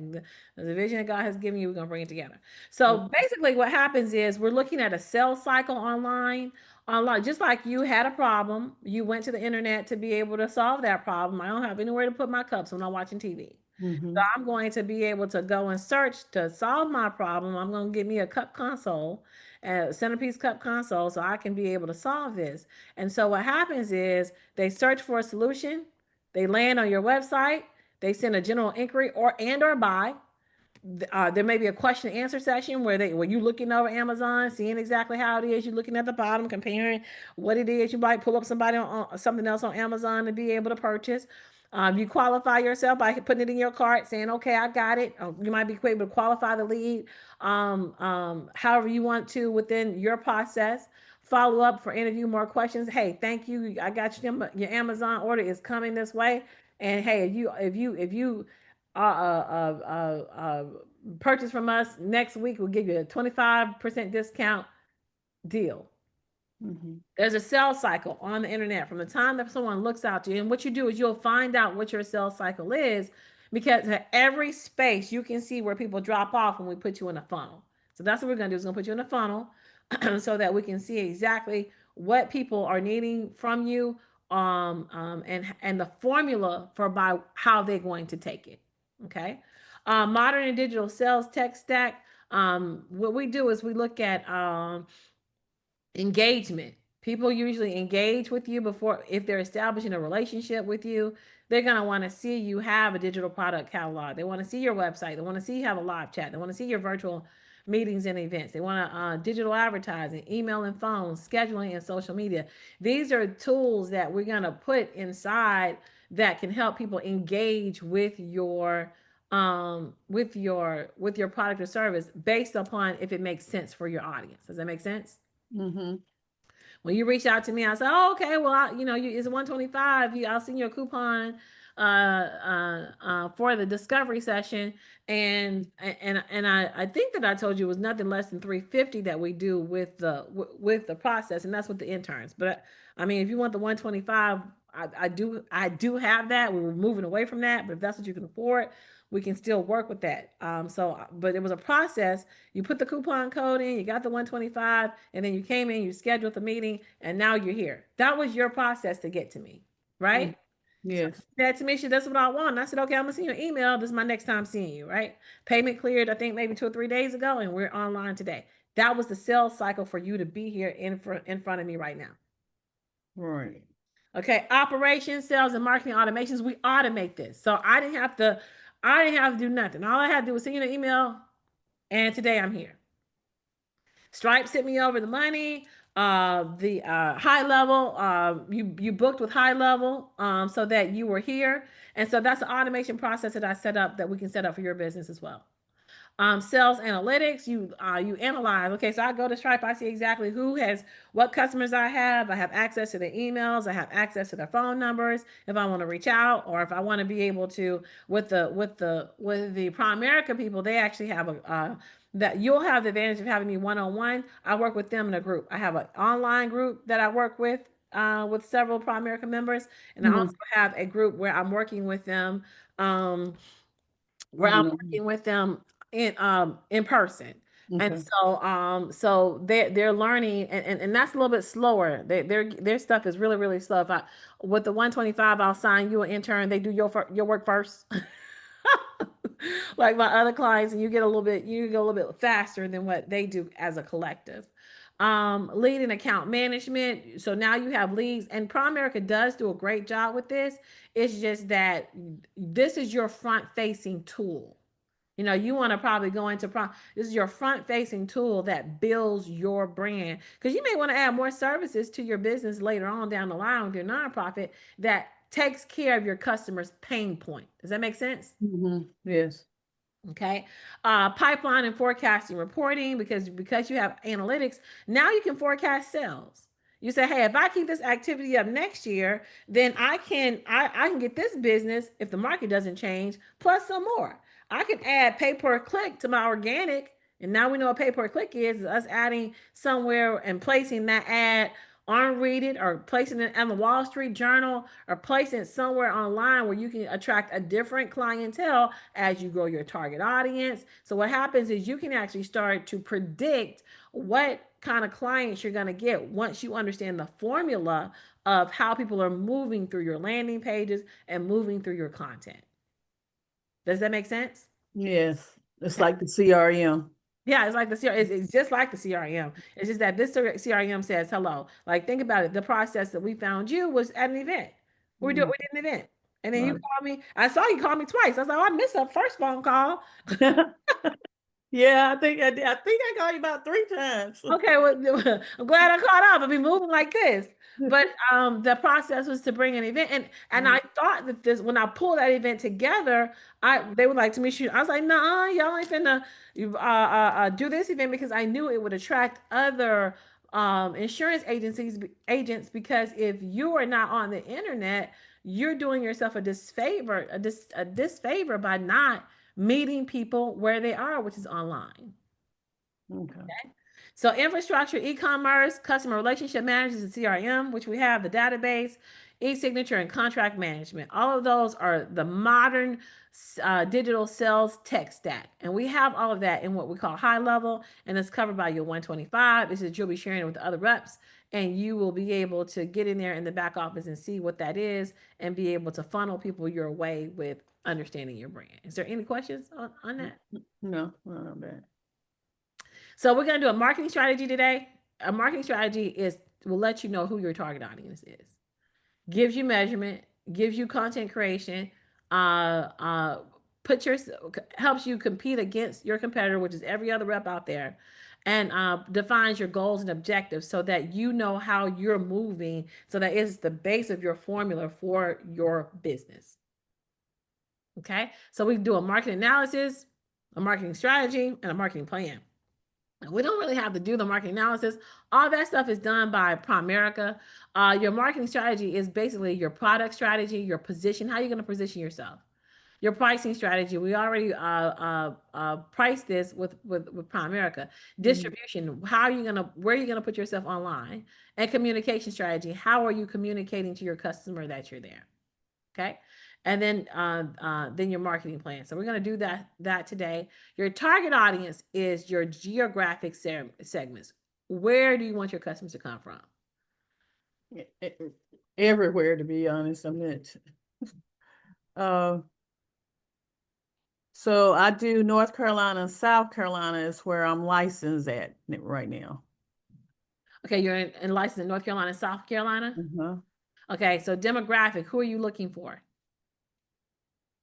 The vision that God has given you, we're gonna bring it together. So basically, what happens is we're looking at a sales cycle online. Online, just like you had a problem, you went to the internet to be able to solve that problem. I don't have anywhere to put my cups when I'm watching TV. So Mm-hmm. I'm going to be able to go and search to solve my problem. I'm going to get me a cup console, a centerpiece cup console, so I can be able to solve this. And so what happens is they search for a solution, they land on your website, they send a general inquiry or buy. There may be a question and answer session where you looking over Amazon, seeing exactly how it is. You're looking at the bottom, comparing what it is. You might pull up something else on Amazon to be able to purchase. You qualify yourself by putting it in your cart, saying, "Okay, I got it." You might be able to qualify the lead, however you want to within your process. follow up for interview, more questions. Hey, thank you. I got your Amazon order is coming this way. And hey, if you uh, uh, uh, uh, purchase from us next week, we'll give you a 25% discount deal. Mm-hmm. There's a sales cycle on the internet from the time that someone looks out to you. And what you do is you'll find out what your sales cycle is, because at every space you can see where people drop off when we put you in a funnel. So that's what we're going to do, is going to put you in a funnel so that we can see exactly what people are needing from you, and the formula for by how they're going to take it. Okay. Modern and digital sales tech stack. What we do is we look at engagement. People usually engage with you before, if they're establishing a relationship with you, they're going to want to see you have a digital product catalog. They want to see your website. They want to see you have a live chat. They want to see your virtual meetings and events. They want to digital advertising, email and phone, scheduling, and social media. These are tools that we're going to put inside that can help people engage with your product or service based upon if it makes sense for your audience. Does that make sense? Mm-hmm. When you reach out to me, I say, "Oh, okay. Well, it's 125. I'll send you a coupon for the discovery session." And I think that I told you it was nothing less than 350 that we do with the process, and that's with the interns. But I mean, if you want the 125, I do have that. We were moving away from that, but if that's what you can afford, we can still work with that. But it was a process. You put the coupon code in, you got the 125, and then you came in, you scheduled the meeting, and now you're here. That was your process to get to me, Mm-hmm. right? So Yes. that to me, she, that's what I want. And I said, okay, I'm gonna send you an email. This is my next time seeing you, right? Payment cleared, I think maybe 2 or 3 days ago, and we're online today. That was the sales cycle for you to be here in front of me right now. Right. Okay, operations, sales, and marketing automations. We automate this, so I didn't have to do nothing. All I had to do was send you an email, and today I'm here. Stripe sent me over the money. The high level, you booked with high level, so that you were here, and so that's the automation process that I set up that we can set up for your business as well. Sales analytics, you analyze. Okay, so I go to Stripe, I see exactly what customers I have. I have access to their emails, I have access to their phone numbers if I want to reach out, or if I want to be able to, with the Primerica people, they actually have that you'll have the advantage of having me one-on-one. I work with them in a group. I have an online group that I work with several Primerica members, and I also Mm-hmm. have a group where I'm working with them. Um, where I'm One-on-one. working with them in person. And Okay. so they're learning, and that's a little bit slower. Their stuff is really, really slow. If I With the 125, I'll sign you an intern. They do your work first. Like my other clients, and you get a little bit faster than what they do as a collective. Lead and account management. So now you have leads, and Primerica does do a great job with this. It's just that this is your front facing tool. You want to probably go into this is your front facing tool that builds your brand, because you may want to add more services to your business later on down the line with your nonprofit that takes care of your customers' pain point. Does that make sense? Mm-hmm. Yes. Okay. Pipeline and forecasting reporting, because you have analytics, now you can forecast sales. You say, hey, if I keep this activity up next year, then I can get this business if the market doesn't change, plus some more. I can add pay per click to my organic. And now we know what pay per click is us adding somewhere and placing that ad on Read It, or placing it on the Wall Street Journal, or placing it somewhere online where you can attract a different clientele as you grow your target audience. So what happens is you can actually start to predict what kind of clients you're going to get once you understand the formula of how people are moving through your landing pages and moving through your content. Does that make sense? Yes. It's Okay. like the CRM. Yeah, it's like the CRM. It's just like the CRM. It's just that this CRM says hello. Like, think about it. The process that we found you was at an event. Mm-hmm. We did an event, and then you Right. called me. I saw you call me twice. I was like, oh, I missed the first phone call. Yeah, I think I did. I think I called you about 3 times. Okay, well, I'm glad I caught up. I'll be moving like this. But the process was to bring an event, and I thought that this when I pulled that event together, they would like to meet you. I was like, nah, y'all ain't finna do this event, because I knew it would attract other insurance agents, because if you are not on the internet, you're doing yourself a disfavor by not meeting people where they are, which is online. Okay. So infrastructure, e-commerce, customer relationship managers, and CRM, which we have the database, e-signature, and contract management. All of those are the modern digital sales tech stack, and we have all of that in what we call high level, and it's covered by your 125. This is you'll be sharing it with other reps, and you will be able to get in there in the back office and see what that is, and be able to funnel people your way with understanding your brand. Is there any questions on that? No, not bad. So we're gonna do a marketing strategy today. A marketing strategy is will let you know who your target audience is. Gives you measurement, gives you content creation, uh, uh, put your helps you compete against your competitor, which is every other rep out there, and defines your goals and objectives so that you know how you're moving, so that it's the base of your formula for your business. Okay, so we do a marketing analysis, a marketing strategy, and a marketing plan. We don't really have to do the market analysis. All that stuff is done by Primerica. Your marketing strategy is basically your product strategy, your position, how you're going to position yourself, your pricing strategy. We already priced this with Primerica. Distribution, how are you going to, where are you going to put yourself online? And communication strategy, how are you communicating to your customer that you're there? Okay. And then your marketing plan. So we're going to do that today. Your target audience is your geographic segments. Where do you want your customers to come from? Everywhere, to be honest. I meant, so I do North Carolina and South Carolina is where I'm licensed at right now. Okay, you're in licensed in North Carolina, South Carolina. Uh-huh. Okay, so demographic, who are you looking for?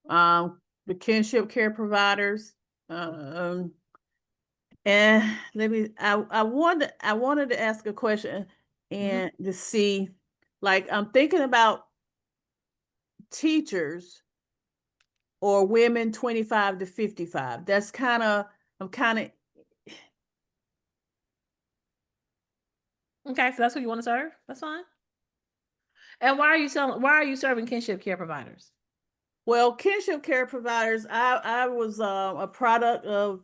The kinship care providers. And let me, I wanted to ask a question and to see, like, I'm thinking about teachers or women 25 to 55. That's kind of, I'm kind of, Okay, so that's who you want to serve. That's fine. And why are you selling? Why are you serving kinship care providers? well, kinship care providers, I was a product of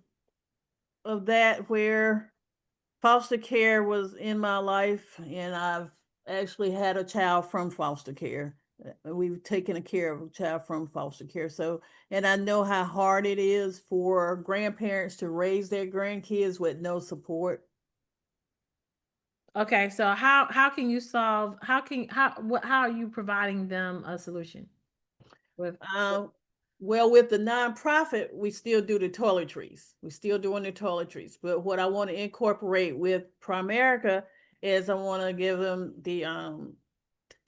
that, where foster care was in my life, and I've actually had a child from foster care. We've taken care of a child from foster care. So, and I know how hard it is for grandparents to raise their grandkids with no support. Okay, so how can you solve? How are you providing them a solution with? Um, well, with the nonprofit, we still do the toiletries. We're still doing the toiletries. But what I want to incorporate with Primerica is I want to give them the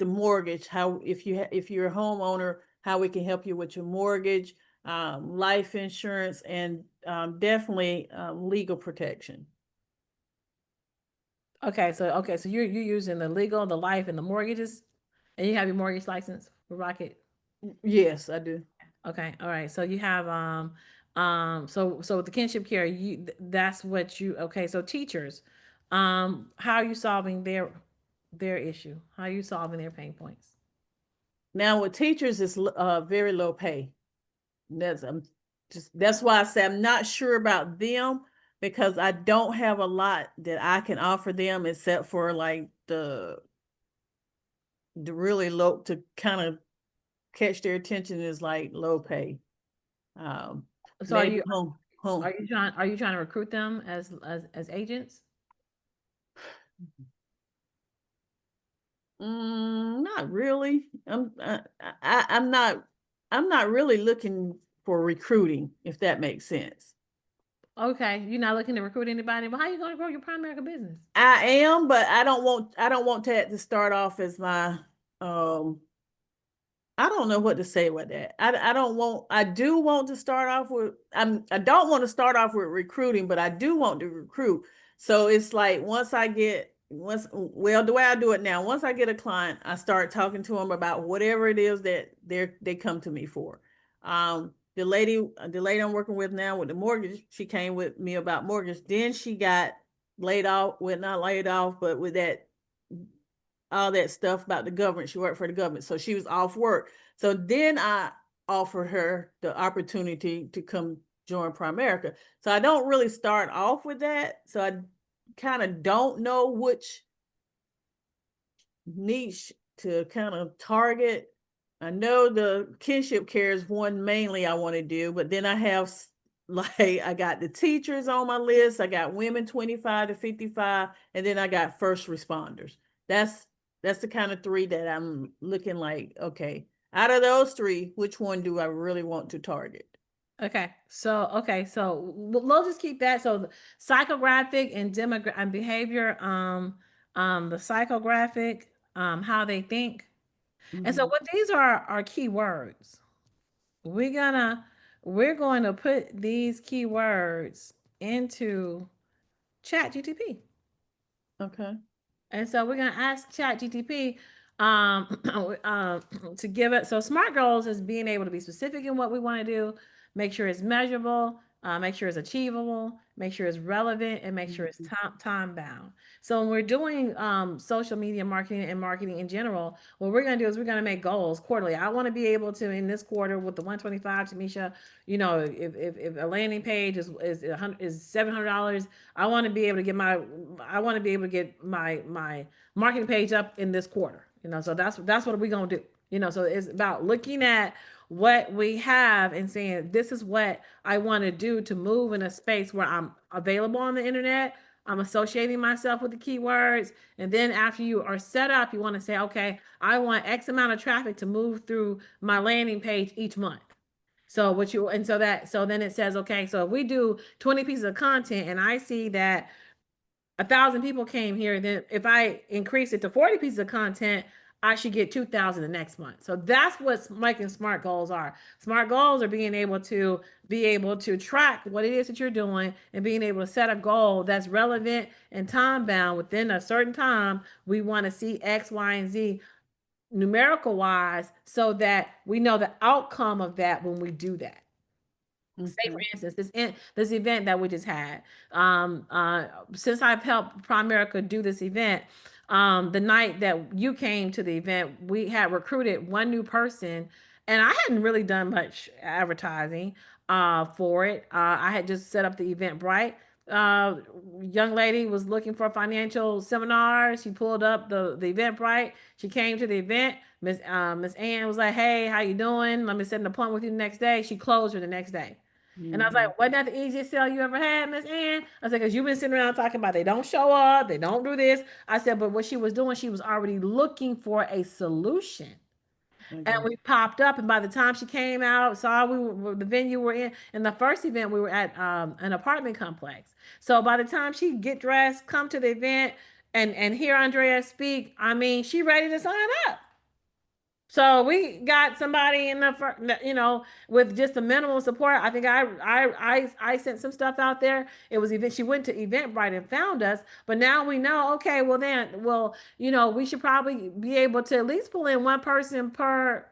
mortgage. How, if you're a homeowner, how we can help you with your mortgage, life insurance, and definitely legal protection. Okay, so you're using the legal, the life, and the mortgages, and you have your mortgage license for Rocket. Yes, I do. Okay, all right. So you have so with the kinship care, that's what you okay. So teachers, how are you solving their issue? How are you solving their pain points? Now with teachers, it's very low pay. That's why I say I'm not sure about them, because I don't have a lot that I can offer them except for like the really low, to kind of catch their attention, is like low pay. So Maybe home. are you trying to recruit them as agents? Not really. I'm not really looking for recruiting, if that makes sense. Okay, you're not looking to recruit anybody, but how are you going to grow your primary business? I am, but I don't want that to start off as my um I don't know what to say with that. I don't want, I do want to start off with, I don't want to start off with recruiting, but I do want to recruit. So it's like well, the way I do it now, once I get a client, I start talking to them about whatever it is that they come to me for. The lady I'm working with now with the mortgage, she came with me about mortgage. Then she got laid off, well, not laid off, but with that, all that stuff about the government. She worked for the government, so she was off work. So then I offered her the opportunity to come join Primerica. So I don't really start off with that. So I kind of don't know which niche to kind of target. I know the kinship care is one mainly I want to do, but then I have like I got the teachers on my list, I got women 25 to 55, and then I got first responders. That's the kind of three that I'm looking like, okay, out of those three, which one do I really want to target? Okay, so we'll just keep that. So the psychographic and demographic and behavior, the psychographic, how they think. And so Mm-hmm. what these are keywords. We're gonna we're going to put these keywords into ChatGTP. Okay. And so we're gonna ask ChatGTP um, to give it. So SMART goals is being able to be specific in what we want to do, make sure it's measurable, make sure it's achievable, make sure it's relevant, and make sure it's Mm-hmm. time bound. So when we're doing social media marketing and marketing in general, what we're gonna do is we're gonna make goals quarterly. I want to be able to in this quarter with the 125, Tamisha. You know, if a landing page is $700, I want to be able to get my marketing page up in this quarter. You know, so that's what we're gonna do. You know, so it's about looking at what we have and saying this is what I want to do to move in a space where I'm available on the internet. I'm associating myself with the keywords. And then after you are set up, you want to say, okay, I want X amount of traffic to move through my landing page each month. So what you and so that so then it says, okay, so if we do 20 pieces of content and I see that 1,000 people came here, then if I increase it to 40 pieces of content, I should get 2,000 the next month. So that's what making smart goals are. Smart goals are be able to track what it is that you're doing and being able to set a goal that's relevant and time bound within a certain time. We want to see X, Y, and Z numerical wise so that we know the outcome of that when we do that. Say for Okay. instance, this event that we just had. Since I've helped Primerica do this event, the night that you came to the event, we had recruited one new person, and I hadn't really done much advertising for it. I had just set up the event bright. Uh, Young lady was looking for a financial seminar. She pulled up the Eventbrite. She came to the event. Miss Ann was like, "Hey, how you doing? Let me set an appointment with you the next day." She closed her the next day. And I was Mm-hmm. like, wasn't that the easiest sale you ever had, Miss Ann? I said, because you've been sitting around talking about they don't show up, they don't do this. I said, but what she was doing, she was already looking for a solution. I And got we popped up, and by the time she came out, saw the venue we're in the first event, we were at an apartment complex. So by the time she get dressed, come to the event, and hear Andrea speak, I mean, she ready to sign up. So we got somebody in with just a minimal support. I think I sent some stuff out there. It was event. She went to Eventbrite and found us. But now we know. Okay, we should probably be able to at least pull in one person per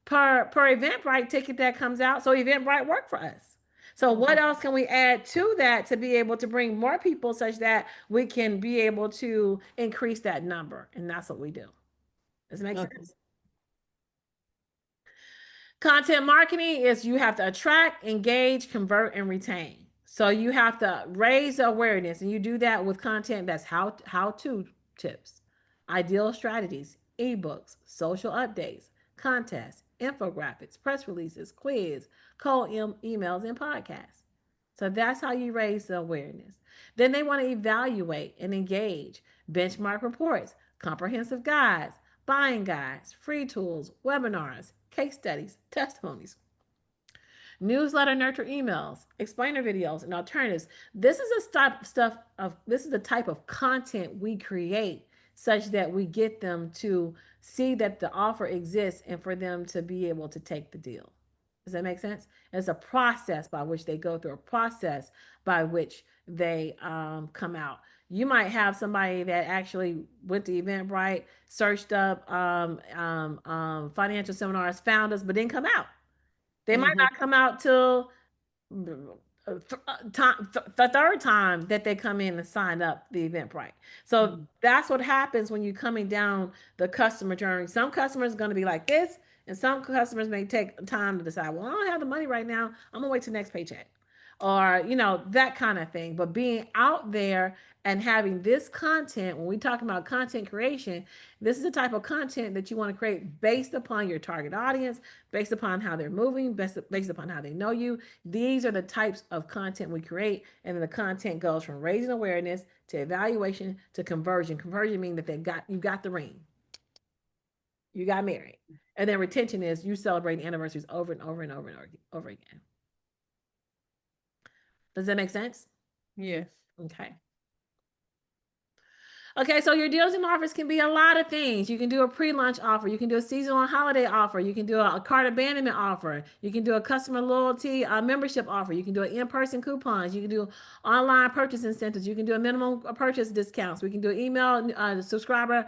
Eventbrite ticket that comes out. So Eventbrite worked for us. So what you. else can we add to that to be able to bring more people such that we can be able to increase that number? And that's what we do. Does it make Okay. sense? Content marketing is you have to attract, engage, convert, and retain. So you have to raise awareness, and you do that with content that's how to tips, ideal strategies, ebooks, social updates, contests, infographics, press releases, quiz, cold emails, and podcasts. So that's how you raise the awareness. Then they want to evaluate and engage, benchmark reports, comprehensive guides, buying guides, free tools, webinars, case studies, testimonies, newsletter nurture emails, explainer videos, and alternatives. This is the type of content we create such that we get them to see that the offer exists and for them to be able to take the deal. Does that make sense? It's a process by which they go through, a process by which they come out. You might have somebody that actually went to Eventbrite, searched up financial seminars, found us, but didn't come out. They might Mm-hmm. not come out till the third time that they come in and sign up the Eventbrite. So Mm. that's what happens when you're coming down the customer journey. Some customers are going to be like this, and some customers may take time to decide, well, I don't have the money right now. I'm gonna wait till next paycheck, or that kind of thing. But being out there and having this content, when we talk about content creation, this is the type of content that you want to create based upon your target audience, based upon how they're moving, based upon how they know you. These are the types of content we create, and then the content goes from raising awareness to evaluation to conversion. Conversion means that you got the ring, you got married, and then retention is you celebrate anniversaries over and over and over and over again. Does that make sense? Yes. Okay. Okay, so your deals and offers can be a lot of things. You can do a pre-launch offer. You can do a seasonal holiday offer. You can do a cart abandonment offer. You can do a customer loyalty membership offer. You can do an in-person coupons. You can do online purchase incentives. You can do a minimum purchase discounts. We can do email subscriber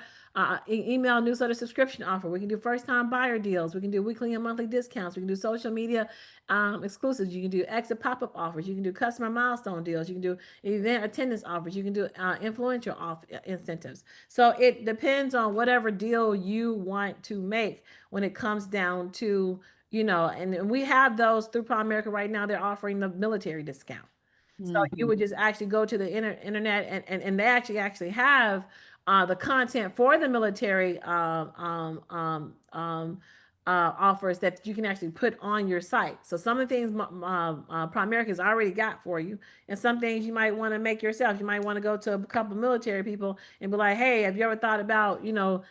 email newsletter subscription offer. We can do first-time buyer deals. We can do weekly and monthly discounts. We can do social media exclusives. You can do exit pop-up offers. You can do customer milestone deals. You can do event attendance offers. You can do influential incentives. So it depends on whatever deal you want to make when it comes down to, and we have those through Prime America right now. They're offering the military discount. So you would just actually go to the internet, and they actually have the content for the military offers that you can actually put on your site. So some of the things Primerica has already got for you, and some things you might want to make yourself. You might want to go to a couple military people and be like, "Hey, have you ever thought about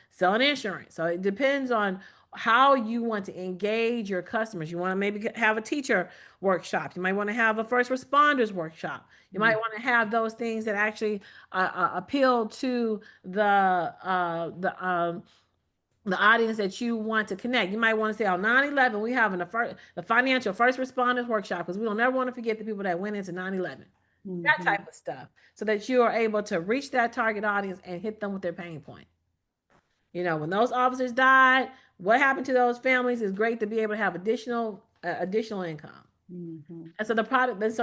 selling insurance?" So it depends on how you want to engage your customers. You want to maybe have a teacher workshop. You might want to have a first responders workshop. You might want to have those things that actually appeal to the audience that you want to connect. You might want to say on 9/11, we having the financial first responders workshop, because we don't ever want to forget the people that went into 9/11. That Mm-hmm. type of stuff, so that you are able to reach that target audience and hit them with their pain point. When those officers died, what happened to those families is great to be able to have additional income. Mm-hmm. And so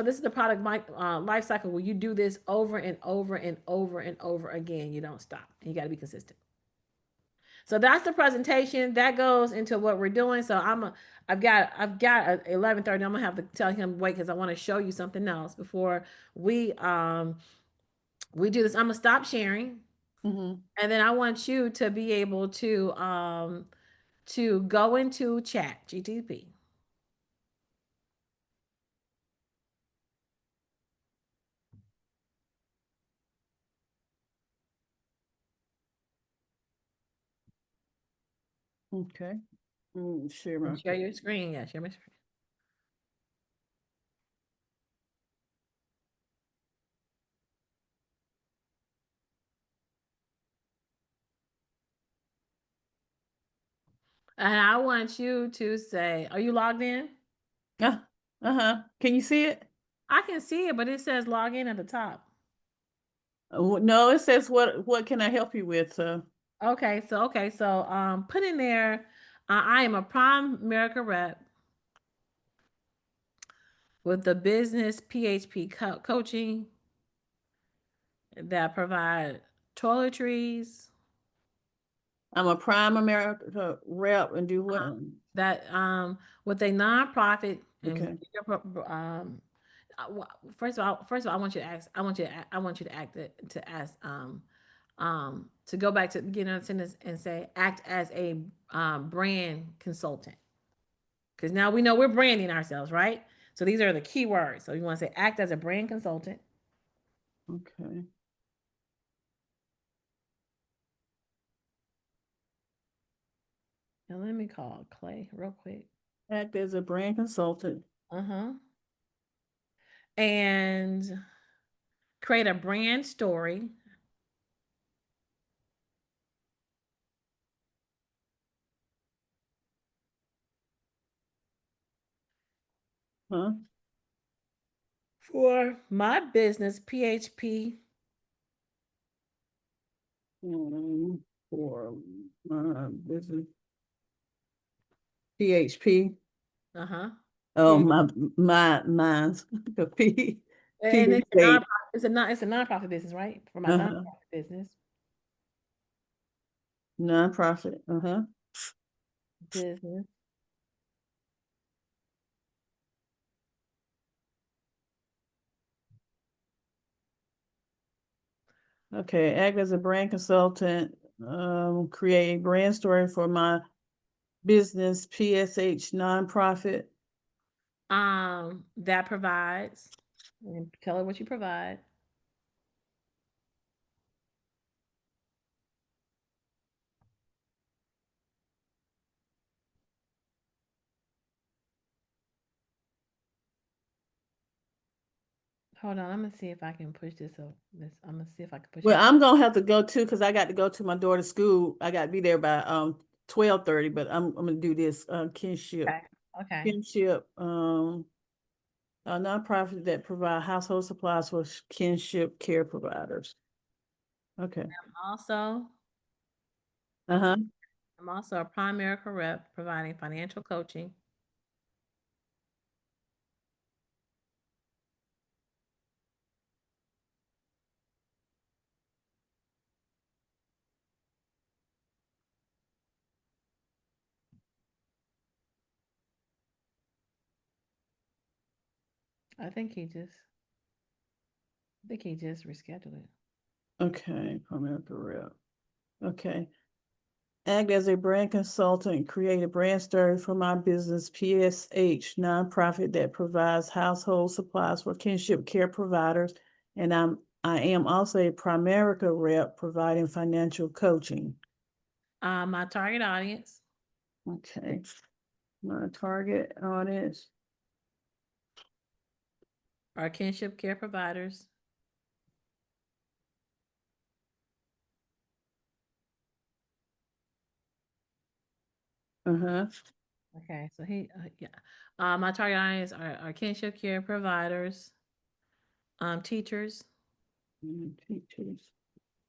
this is the product life cycle where you do this over and over and over and over again. You don't stop. And you got to be consistent. So that's the presentation that goes into what we're doing. So I've got 11:30. I'm gonna have to tell him wait, because I want to show you something else before we do this. I'm gonna stop sharing, Mm-hmm. and then I want you to be able to go into ChatGPT. Okay. Share my. And share your screen. Yeah, share my screen. And I want you to say, are you logged in? Uh-huh. Can you see it? I can see it, but it says log in at the top. No, it says what can I help you with? So Okay, so put in there. I am a Prime America rep with the business PHP coaching that provide toiletries I'm a Prime America rep and do what? that with a nonprofit and Okay. first of all, I want you to act to ask to go back to the beginning of the sentence and say act as a brand consultant, because now we know we're branding ourselves, right? So these are the key words. So you want to say act as a brand consultant. Okay. And let me call Clay real quick. Act as a brand consultant. Uh-huh. And create a brand story Huh? for my business PHP. For business PHP. Uh-huh. Oh, Yeah. mine's the And it's a State. nonprofit. It's a nonprofit business, right? For my Uh-huh. nonprofit business. Nonprofit. Uh-huh. Business. Okay, act as a brand consultant, create a brand story for my business, PSH nonprofit. That provides. And tell her what you provide. Hold on, I'm gonna see if I can push this up. I'm gonna see if I can push Well, it. I'm gonna have to go too because I got to go to my daughter's school. I got to be there by 12:30, but I'm gonna do this Okay. Okay. kinship a nonprofit that provide household supplies for kinship care providers. Okay. Also, Uh-huh. I'm also a primary care rep providing financial coaching. I think he just rescheduled it. Okay, America Rep. Okay. Act as a brand consultant, create a brand story for my business, PSH nonprofit that provides household supplies for kinship care providers. And I am also a Primerica rep providing financial coaching. My target audience Okay. My target audience. are kinship care providers. Uh-huh. Okay, so yeah. My target audience are kinship care providers, teachers, Teachers.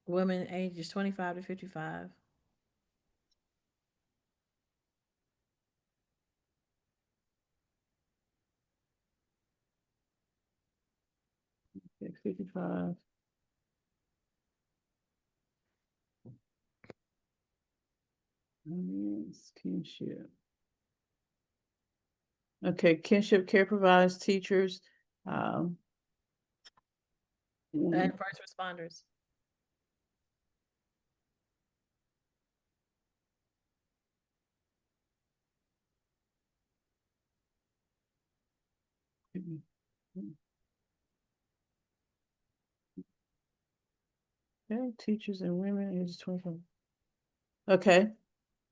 women ages 25 to 55. 55. Kinship. Okay, kinship care providers, teachers, um, And first responders. okay, teachers and women ages 25. Okay.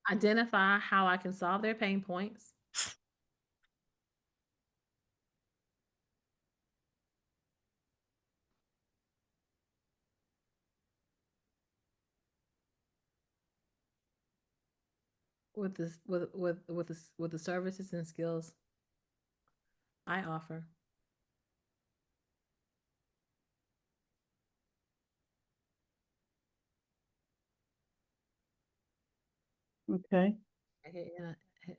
Identify how I can solve their pain points. With the services and skills I offer. Okay. Hit, hit,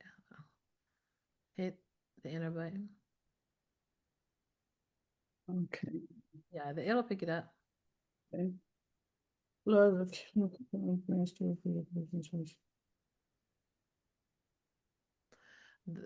hit the enter button. Okay. Yeah, it'll pick it up. Okay. Love the master for your business.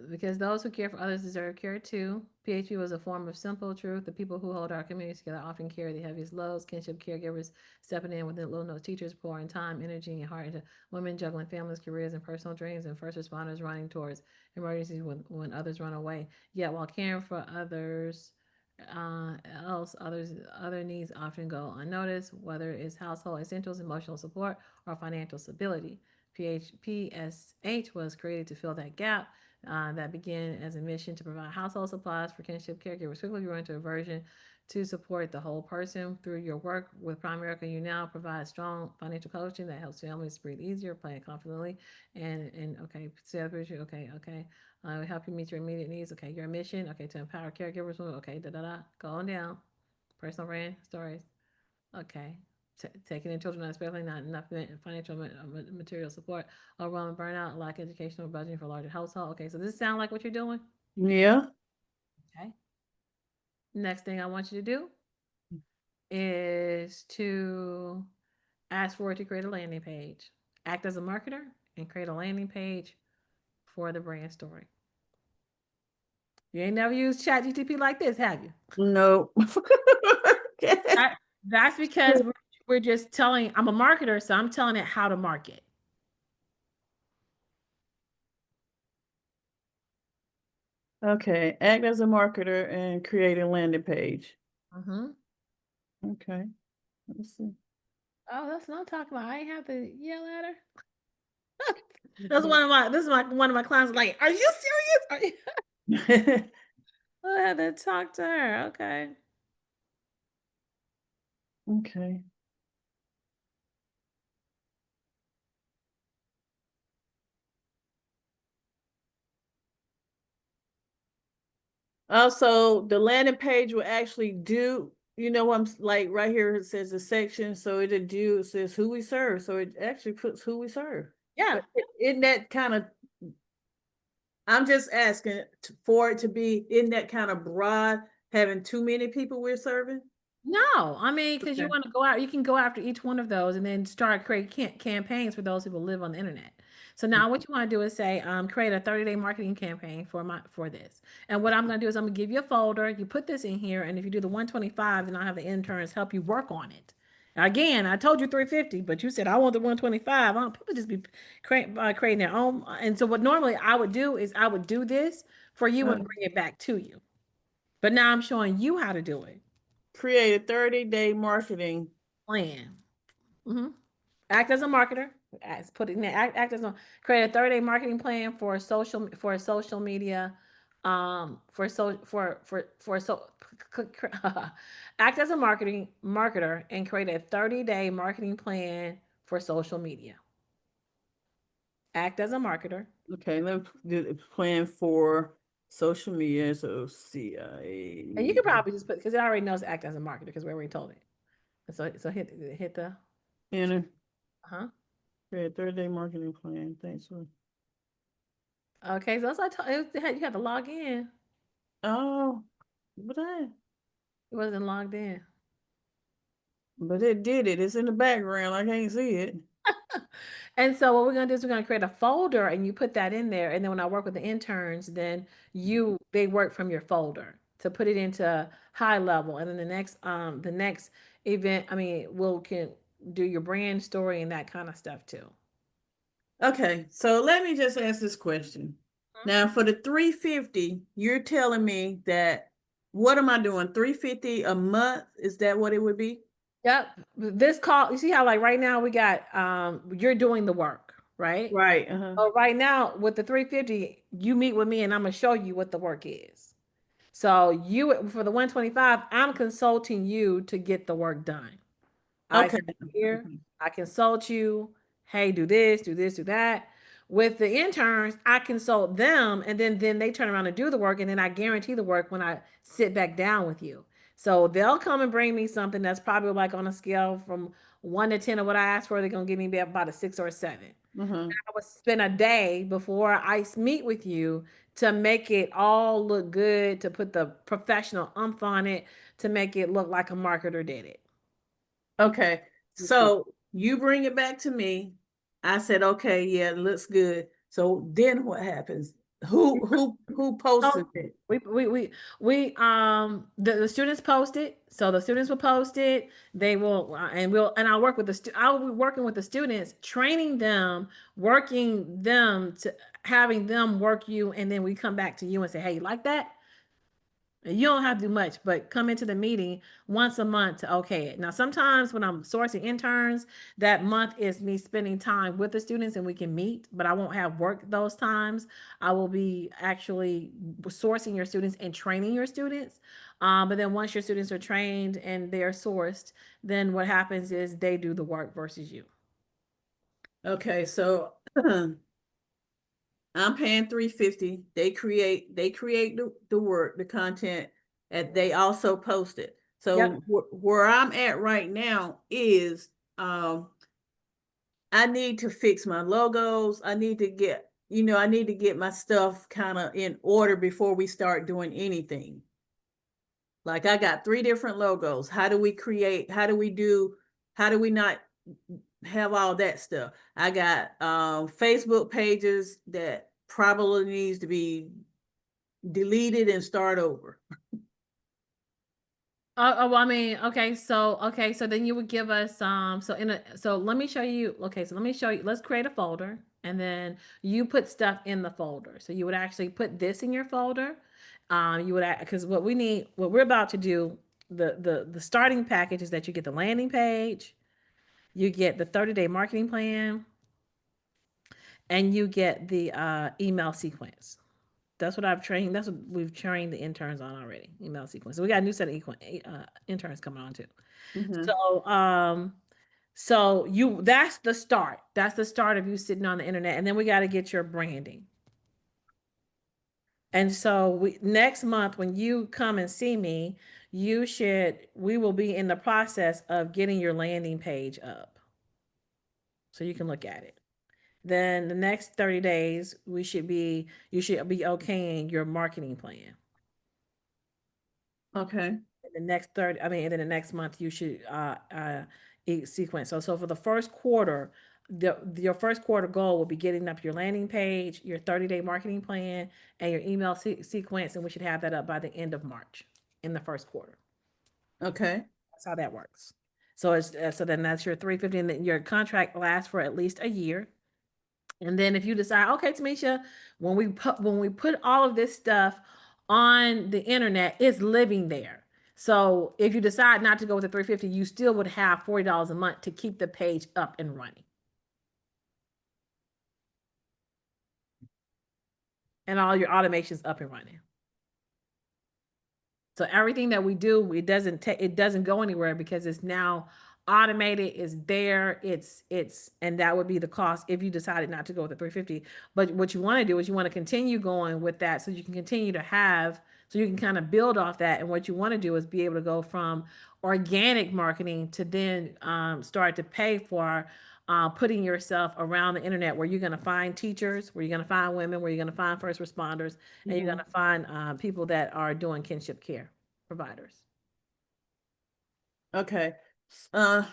Because those who care for others deserve care too. PHP was a form of simple truth. The people who hold our communities together often carry the heaviest loads. Kinship caregivers stepping in with little notes. Teachers pouring time, energy, and heart into women juggling families, careers, and personal dreams. And first responders running towards emergencies when others run away. Yet while caring for others, other needs often go unnoticed, whether it's household essentials, emotional support, or financial stability. PSH was created to fill that gap that began as a mission to provide household supplies for kinship caregivers. Quickly grew into a version to support the whole person. Through your work with Primerica, you now provide strong financial coaching that helps families breathe easier, plan confidently, and okay, okay. Help you meet your immediate needs. Okay, your mission. Okay, to empower caregivers. Okay, da da da. Go on down. Personal brand stories. Okay. Taking in children, especially not enough financial material support, overwhelming burnout, lack educational budgeting for larger household. Okay, so does this sound like what you're doing? Yeah. Okay. Next thing I want you to do is to ask for it to create a landing page. Act as a marketer and create a landing page for the brand story. You ain't never used ChatGPT like this, have you? No. That's because we're just telling, I'm a marketer, so I'm telling it how to market. Okay, act as a marketer and create a landing page. Mm-hmm. Okay, let's see. Oh, that's what I'm talking about. I ain't have to yell at her. That's one of my. This is my one of my clients. Like, are you serious? Are you? I had to talk to her. Okay. Okay. Also, the landing page will actually do, I'm like right here, it says a section. So it'll do, it says who we serve. So it actually puts who we serve. Yeah. But isn't that kind of, I'm just asking for it to be, isn't that kind of broad, having too many people we're serving? No, I mean, because you Okay. want to go out, you can go after each one of those and then start create campaigns for those people who live on the internet. So now what you want to do is say, create a 30-day marketing campaign for this. And what I'm going to do is I'm going to give you a folder. You put this in here, and if you do the 125, then I'll have the interns help you work on it. Again, I told you 350, but you said I want the 125. People just be creating their own. And so what normally I would do is I would do this for you and bring it back to you. But now I'm showing you how to do it. Create a 30-day marketing Plan. Hmm. Act as a marketer. Put it in there. Act as a create a 30-day marketing plan for social media. For so for so act as a marketer and create a 30-day marketing plan for social media. Act as a marketer. Okay, let's do the plan for social media. So And you can CIA. probably just put because it already knows act as a marketer because we already told it. And so hit the Enter. huh. Create 30-day marketing plan. Thanks for. Okay, so that's what I told you had to log in. Oh, but It wasn't logged in. it did it. It's in the background. I can't see it. And so what we're gonna do is we're gonna create a folder and you put that in there. And then when I work with the interns, then they work from your folder to put it into high level. And then the next event, I mean, we'll can do your brand story and that kind of stuff too. Okay, so let me just ask this question. Now, for the 350, you're telling me that what am I doing? 350 a month? Is that what it would be? Yep. This call, you see how like right now we got you're doing the work, right? Right. Uh-huh. So right now with the 350, you meet with me and I'm gonna show you what the work is. So you for the 125, I'm consulting you to get the work done. I Okay. sit here, I consult you, hey, do this, do this, do that. With the interns, I consult them and then they turn around and do the work and then I guarantee the work when I sit back down with you. So they'll come and bring me something that's probably like on a scale from 1 to 10 of what I asked for, they're gonna give me about a 6 or a 7. Uh-huh. I would spend a day before I meet with you to make it all look good, to put the professional umph on it, to make it look like a marketer did it. Okay. So you bring it back to me. I said, okay, yeah, it looks good. So then what happens? Who posted Oh, it? the students post it. So the students will post it. They will, and I'll work with I'll be working with the students, training them, working them to having them work you, and then we come back to you and say, hey, you like that? You don't have to do much, but come into the meeting once a month to okay it. Now, sometimes when I'm sourcing interns, that month is me spending time with the students and we can meet, but I won't have work those times. I will be actually sourcing your students and training your students. But then once your students are trained and they're sourced, then what happens is they do the work versus you. Okay, so I'm paying 350. They create the work, the content, and they also post it. Yep. So where I'm at right now is I need to fix my logos. I need to get I need to get my stuff kind of in order before we start doing anything. Like I got 3 different logos. How do we not have all that stuff? I got Facebook pages that probably needs to be deleted and start over. Well, I mean, so then you would give us so let me show you. Okay, so let me show you. Let's create a folder, and then you put stuff in the folder. So you would actually put this in your folder. You would, because what we're about to do, the starting package is that you get the landing page, you get the 30-day marketing plan, and you get the email sequence. That's what I've trained. That's what we've trained the interns on already. Email sequence. So we got a new set of interns coming on too. Mm-hmm. So you that's the start. That's the start of you sitting on the internet, and then we got to get your branding. And so next month when you come and see me, we will be in the process of getting your landing page up so you can look at it. Then the next 30 days, you should be okaying your marketing plan. Okay. The next third, I mean, and then the next month you should sequence. So for the first quarter, your first quarter goal will be getting up your landing page, your 30-day marketing plan, and your email sequence, and we should have that up by the end of March in the first quarter. Okay. That's how that works. So so then that's your 350, and then your contract lasts for at least a year. And then if you decide, okay, Tamisha, when we put all of this stuff on the internet, it's living there. So if you decide not to go with the 350, you still would have $40 a month to keep the page up and running. And all your automations up and running. So everything that we do, it doesn't go anywhere because it's now automated, it's there, and that would be the cost if you decided not to go with the 350. But what you want to do is you want to continue going with that so you can continue to have, so you can kind of build off that. And what you want to do is be able to go from organic marketing to then start to pay for putting yourself around the internet where you're going to find teachers, where you're going to find women, where you're going to find first responders, and you're going to find people that are doing kinship care providers. Okay. Uh,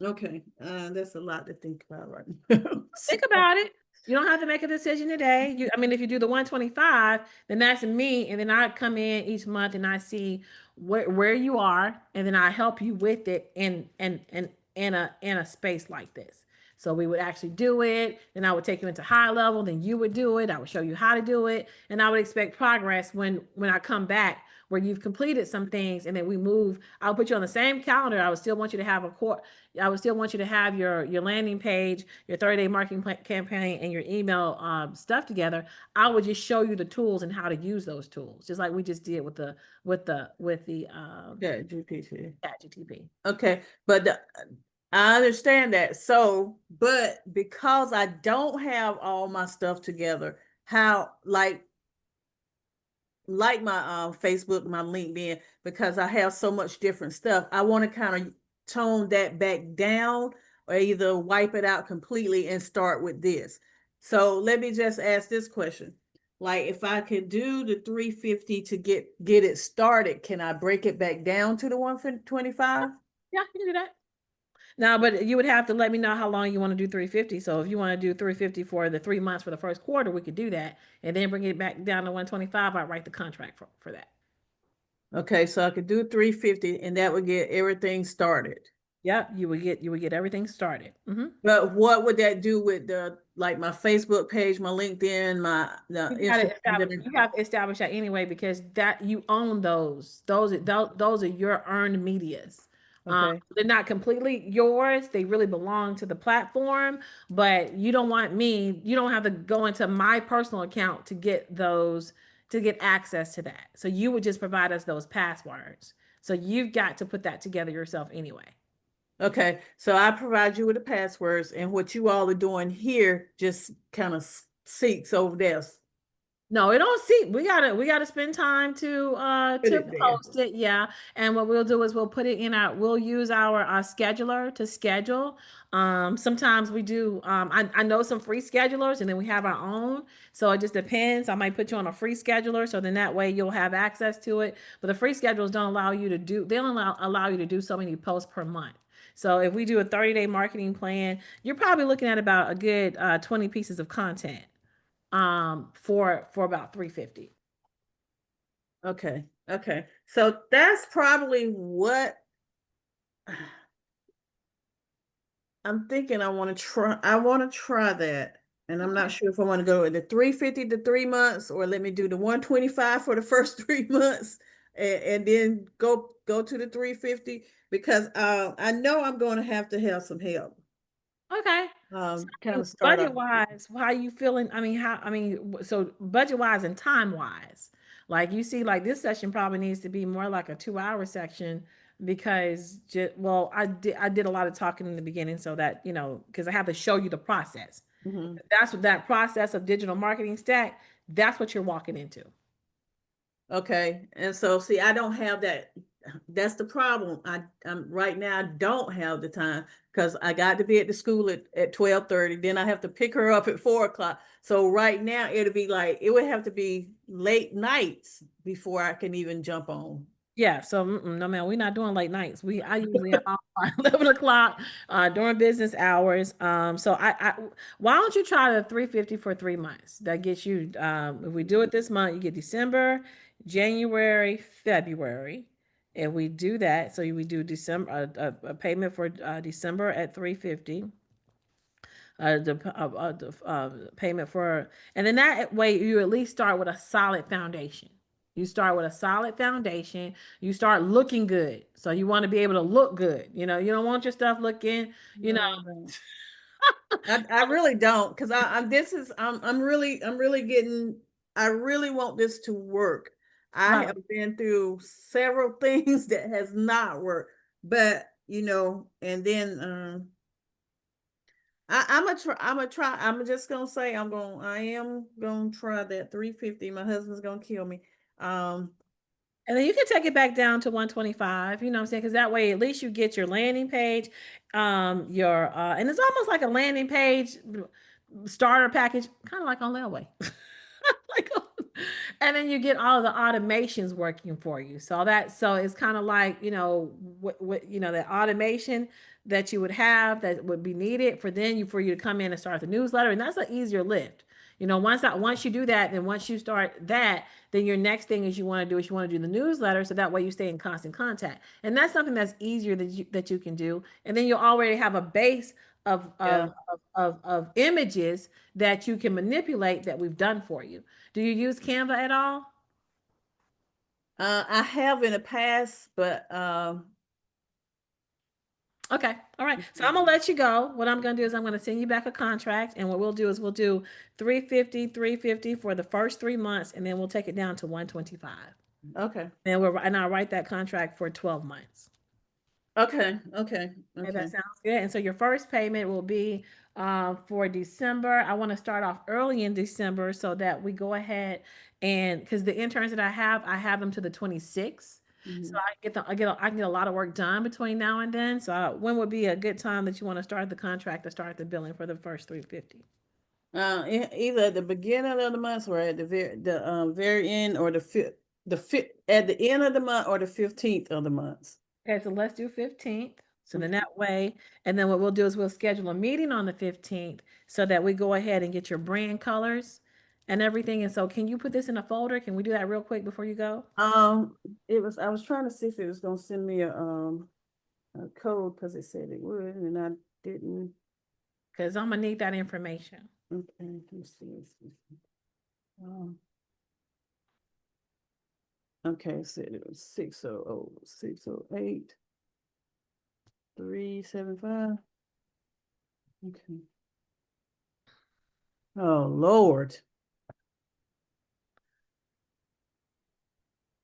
okay. That's a lot to think about right now. Think about it. You don't have to make a decision today. I mean, if you do the 125, then that's me, and then I come in each month and I see where you are, and then I help you with it in a space like this. So we would actually do it, then I would take you into high level, then you would do it. I would show you how to do it, and I would expect progress when I come back where you've completed some things, and then we move. I'll put you on the same calendar. I would still want you to have I would still want you to have your landing page, your 30-day marketing campaign, and your email stuff together. I would just show you the tools and how to use those tools, just like we just did with the ChatGPT. ChatGPT. Okay, but I understand that. So, but because I don't have all my stuff together, how like my Facebook, my LinkedIn, because I have so much different stuff, I want to kind of tone that back down or either wipe it out completely and start with this. So let me just ask this question. Like if I could do the 350 to get it started, can I break it back down to the 125? Yeah, you can do that. Now, but you would have to let me know how long you want to do 350. So if you want to do 350 for the 3 months for the first quarter, we could do that, and then bring it back down to 125. I'd write the contract for that. Okay, so I could do 350 and that would get everything started. Yep, you would get everything started. But what would that do with my Facebook page, my LinkedIn, the Instagram? You have to establish that anyway because that you own those. Those are your earned medias. Okay. They're not completely yours. They really belong to the platform, but you don't want me, you don't have to go into my personal account to get access to that. So you would just provide us those passwords. So you've got to put that together yourself anyway. Okay, so I provide you with the passwords, and what you all are doing here just kind of seeks over there. No, it don't see. We gotta spend time Put to it there. post it. Yeah. And what we'll do is we'll put it in we'll use our scheduler to schedule. Sometimes we do I know some free schedulers and then we have our own. So it just depends. I might put you on a free scheduler so then that way you'll have access to it. But the free schedulers don't allow you to do they don't allow you to do so many posts per month. So if we do a 30-day marketing plan, you're probably looking at about a good 20 pieces of content for about 350. Okay. Okay. So that's probably what I'm thinking. I want to try that. And I'm not Okay. sure if I want to go with the 350 to 3 months, or let me do the 125 for the first 3 months, and then go to the 350, because I know I'm going to have some help. Okay. So I Kind mean, of start budget off. wise, how you feeling? I mean, so budget wise and time wise, like you see, like this session probably needs to be more like a 2 hour section because well, I did a lot of talking in the beginning so that, because I have to show you the process. Mhm. That's what that process of digital marketing stack, that's what you're walking into. Okay. And so, see, I don't have that. That's the problem. I'm right now, I don't have the time because I got to be at the school at 12:30. Then I have to pick her up at 4 o'clock. So right now it would have to be late nights before I can even jump on. Yeah, so no man, we're not doing late nights. I usually am off by 11 o'clock during business hours. So why don't you try the 350 for 3 months? That gets you. If we do it this month, you get December, January, February. If we do that, so we do December a payment for December at 350, the payment for, and then that way you at least start with a solid foundation. You start with a solid foundation. You start looking good. So you want to be able to look good. You don't want your stuff looking, you know, No, I don't. I really don't, because I'm this is I'm really getting. I really want this to work. I right. have been through several things that has not worked, but and then I'm gonna try. I'm gonna try. I'm just gonna say I am gonna try that 350. My husband's gonna kill me. Um, And then you can take it back down to 125, you know what I'm saying? Because that way at least you get your landing page, your and it's almost like a landing page starter package, kind of like on Layaway. Like, and then you get all the automations working for you. So it's kind of like, what that automation that you would have that would be needed for you to come in and start the newsletter. And that's an easier lift. Once you do that, then once you start that, then your next thing is you want to do the newsletter, so that way you stay in constant contact. And that's something that's easier that you can do. And then you'll already have a base of yeah. of of images that you can manipulate that we've done for you. Do you use Canva at all? I have in the past, but Okay. All right. So I'm gonna let you go. What I'm gonna do is I'm gonna send you back a contract, and what we'll do is we'll do 350 for the first 3 months, and then we'll take it down to 125. okay, And I'll write that contract for 12 months. okay, okay, Okay, that okay. sounds good. And so your first payment will be for December. I want to start off early in December so that we go ahead and because the interns that I have them to the 26th. So Mhm. I can get a lot of work done between now and then. So when would be a good time that you want to start the contract to start the billing for the first 350? Either at the beginning of the month, or at the very end, or the fifth at the end of the month, or the 15th of the month. Okay, so let's do 15th. So then Okay. that way, and then what we'll do is we'll schedule a meeting on the 15th so that we go ahead and get your brand colors and everything. And so can you put this in a folder? Can we do that real quick before you go? Um, I was trying to see if it was gonna send me a code, because it said it would, and I didn't. Because I'm gonna need that information. Okay, let me see. Um, okay, it said it was 600-608-375. Okay. Oh Lord.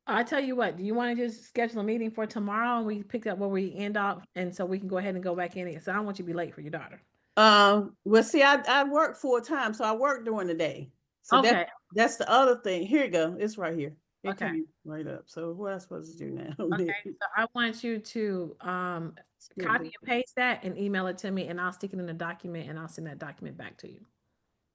I tell you what, do you want to just schedule a meeting for tomorrow and we pick up where we end up and so we can go ahead and go back in it? So I don't want you to be late for your daughter. Well, see, I work full time, so I work during the day. So Okay. that's the other thing. Here you go. It's right here. It Okay. came right up. So what am I supposed to do now? Okay. So I want you to copy and paste that and email it to me, and I'll stick it in a document, and I'll send that document back to you.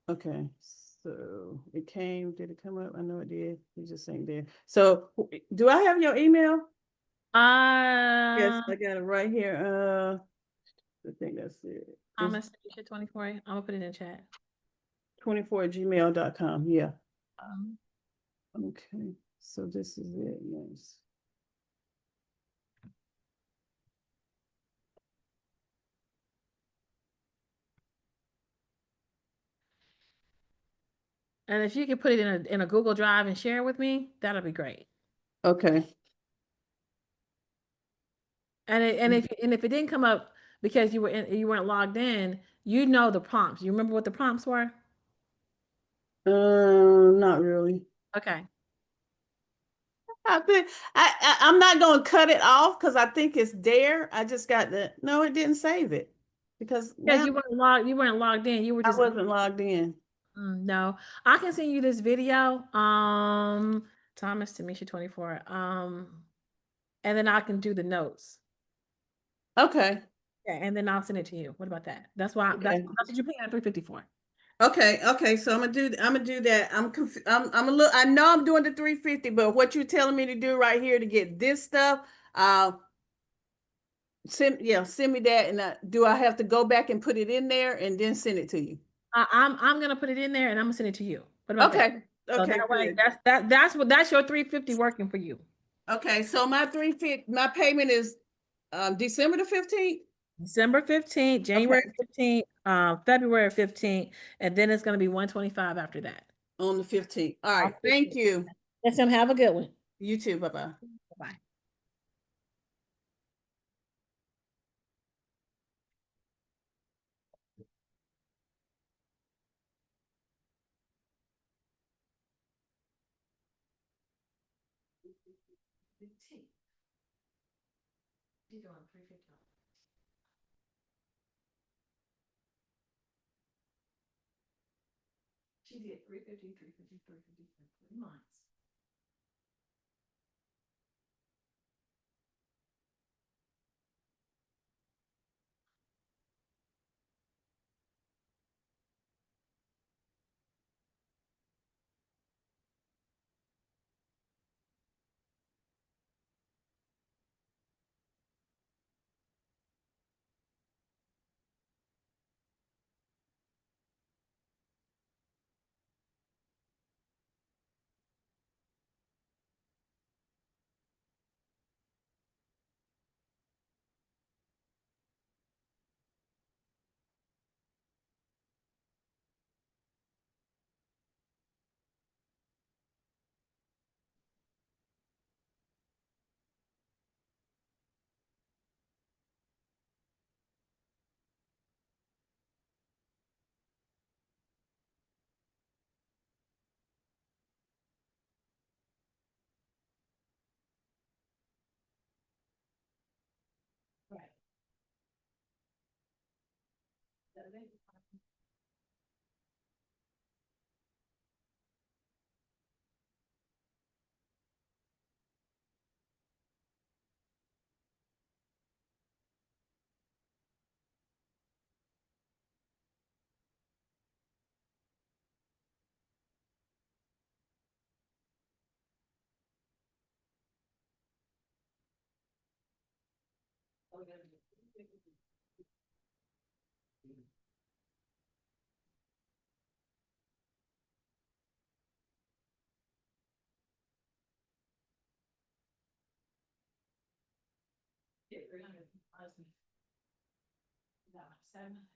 Okay. So it came. Did it come up? I know it did. It just ain't there. So do I have your email? Yes, Uh, I got it right here. I think that's it. It's Thomas 24. I'm gonna put it in chat. 24@gmail.com. Yeah. Um, Okay. So this is it. Yes. and if you could put it in a Google Drive and share it with me, that'll be great. Okay. And if it didn't come up because you weren't logged in, you know the prompts. You remember what the prompts were? Not really. Okay. I think I'm not gonna cut it off because I think it's there. I just got the no, it didn't save it because Because now you weren't logged in. You were I just wasn't logged in. no. I can send you this video. Thomas Tamisha 24. And then I can do the notes. Okay. Yeah, and then I'll send it to you. What about that? That's Okay. what you pay at 354. Okay. So I'm gonna do that. I'm a little I know I'm doing the 350, but what you're telling me to do right here to get this stuff, uh send me that and do I have to go back and put it in there and then send it to you? I'm gonna put it in there and I'm gonna send it to you. What about that? Okay. So Okay, that way, good. that's your 350 working for you. Okay, so my payment is December the 15th. December 15th, January Okay, 15th, February 15th, and then it's gonna be 125 after that. on the 15th. All I'll right, fix thank it. you. Yes, ma'am. Have a good one. You too. Bye-bye. Bye. She's doing 350. She did 350, 350, 350 for 3 months. Right. Get 300. Seven.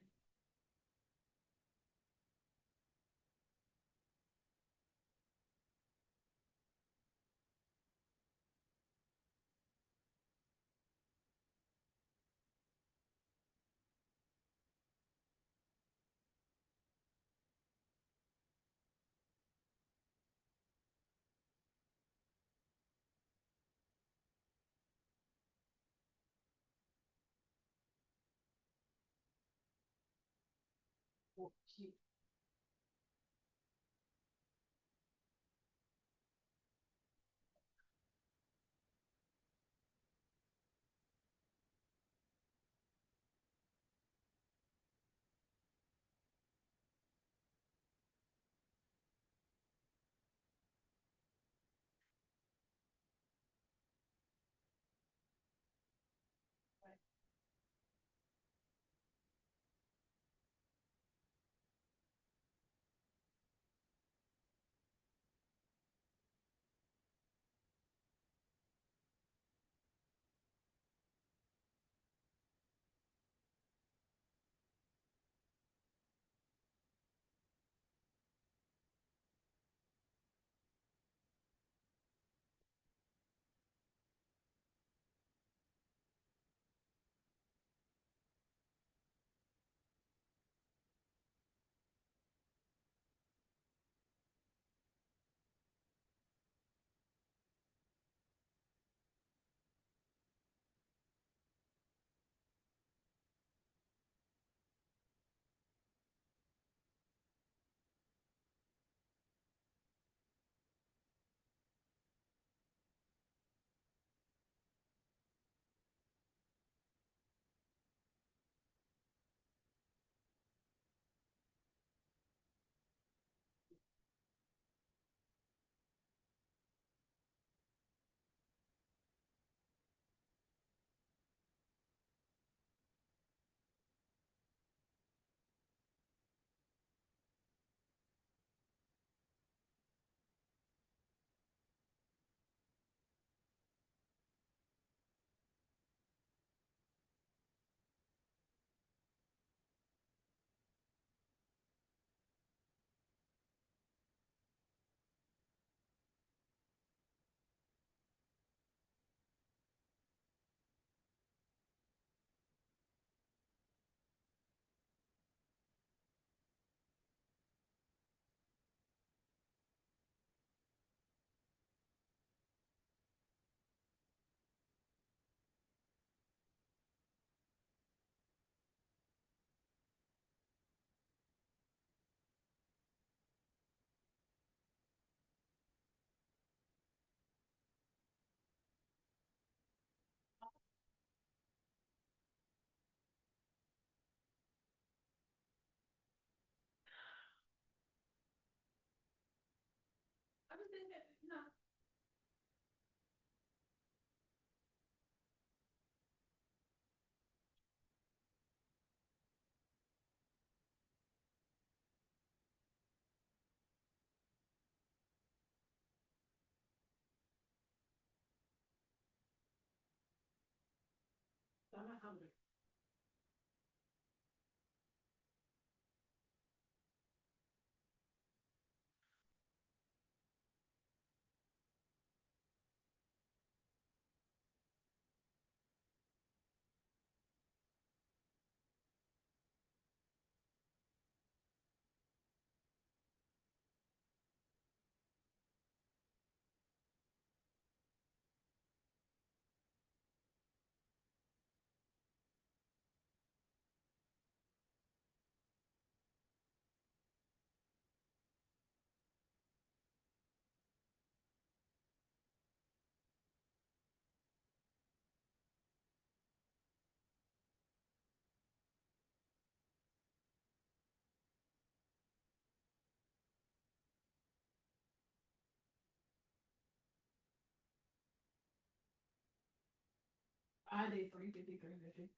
I did 350, 350.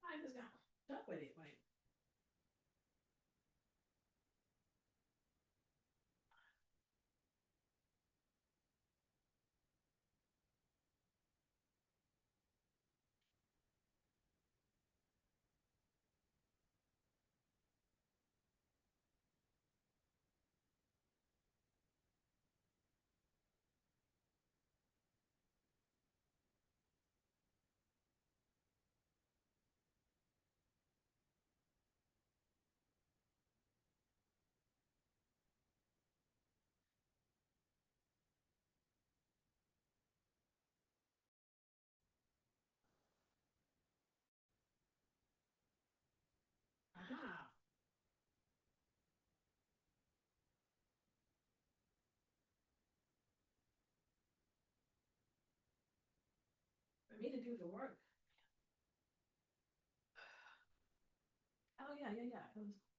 I just got stuck with it. Like, aha. For me to do the work. Oh, yeah, yeah, yeah. It was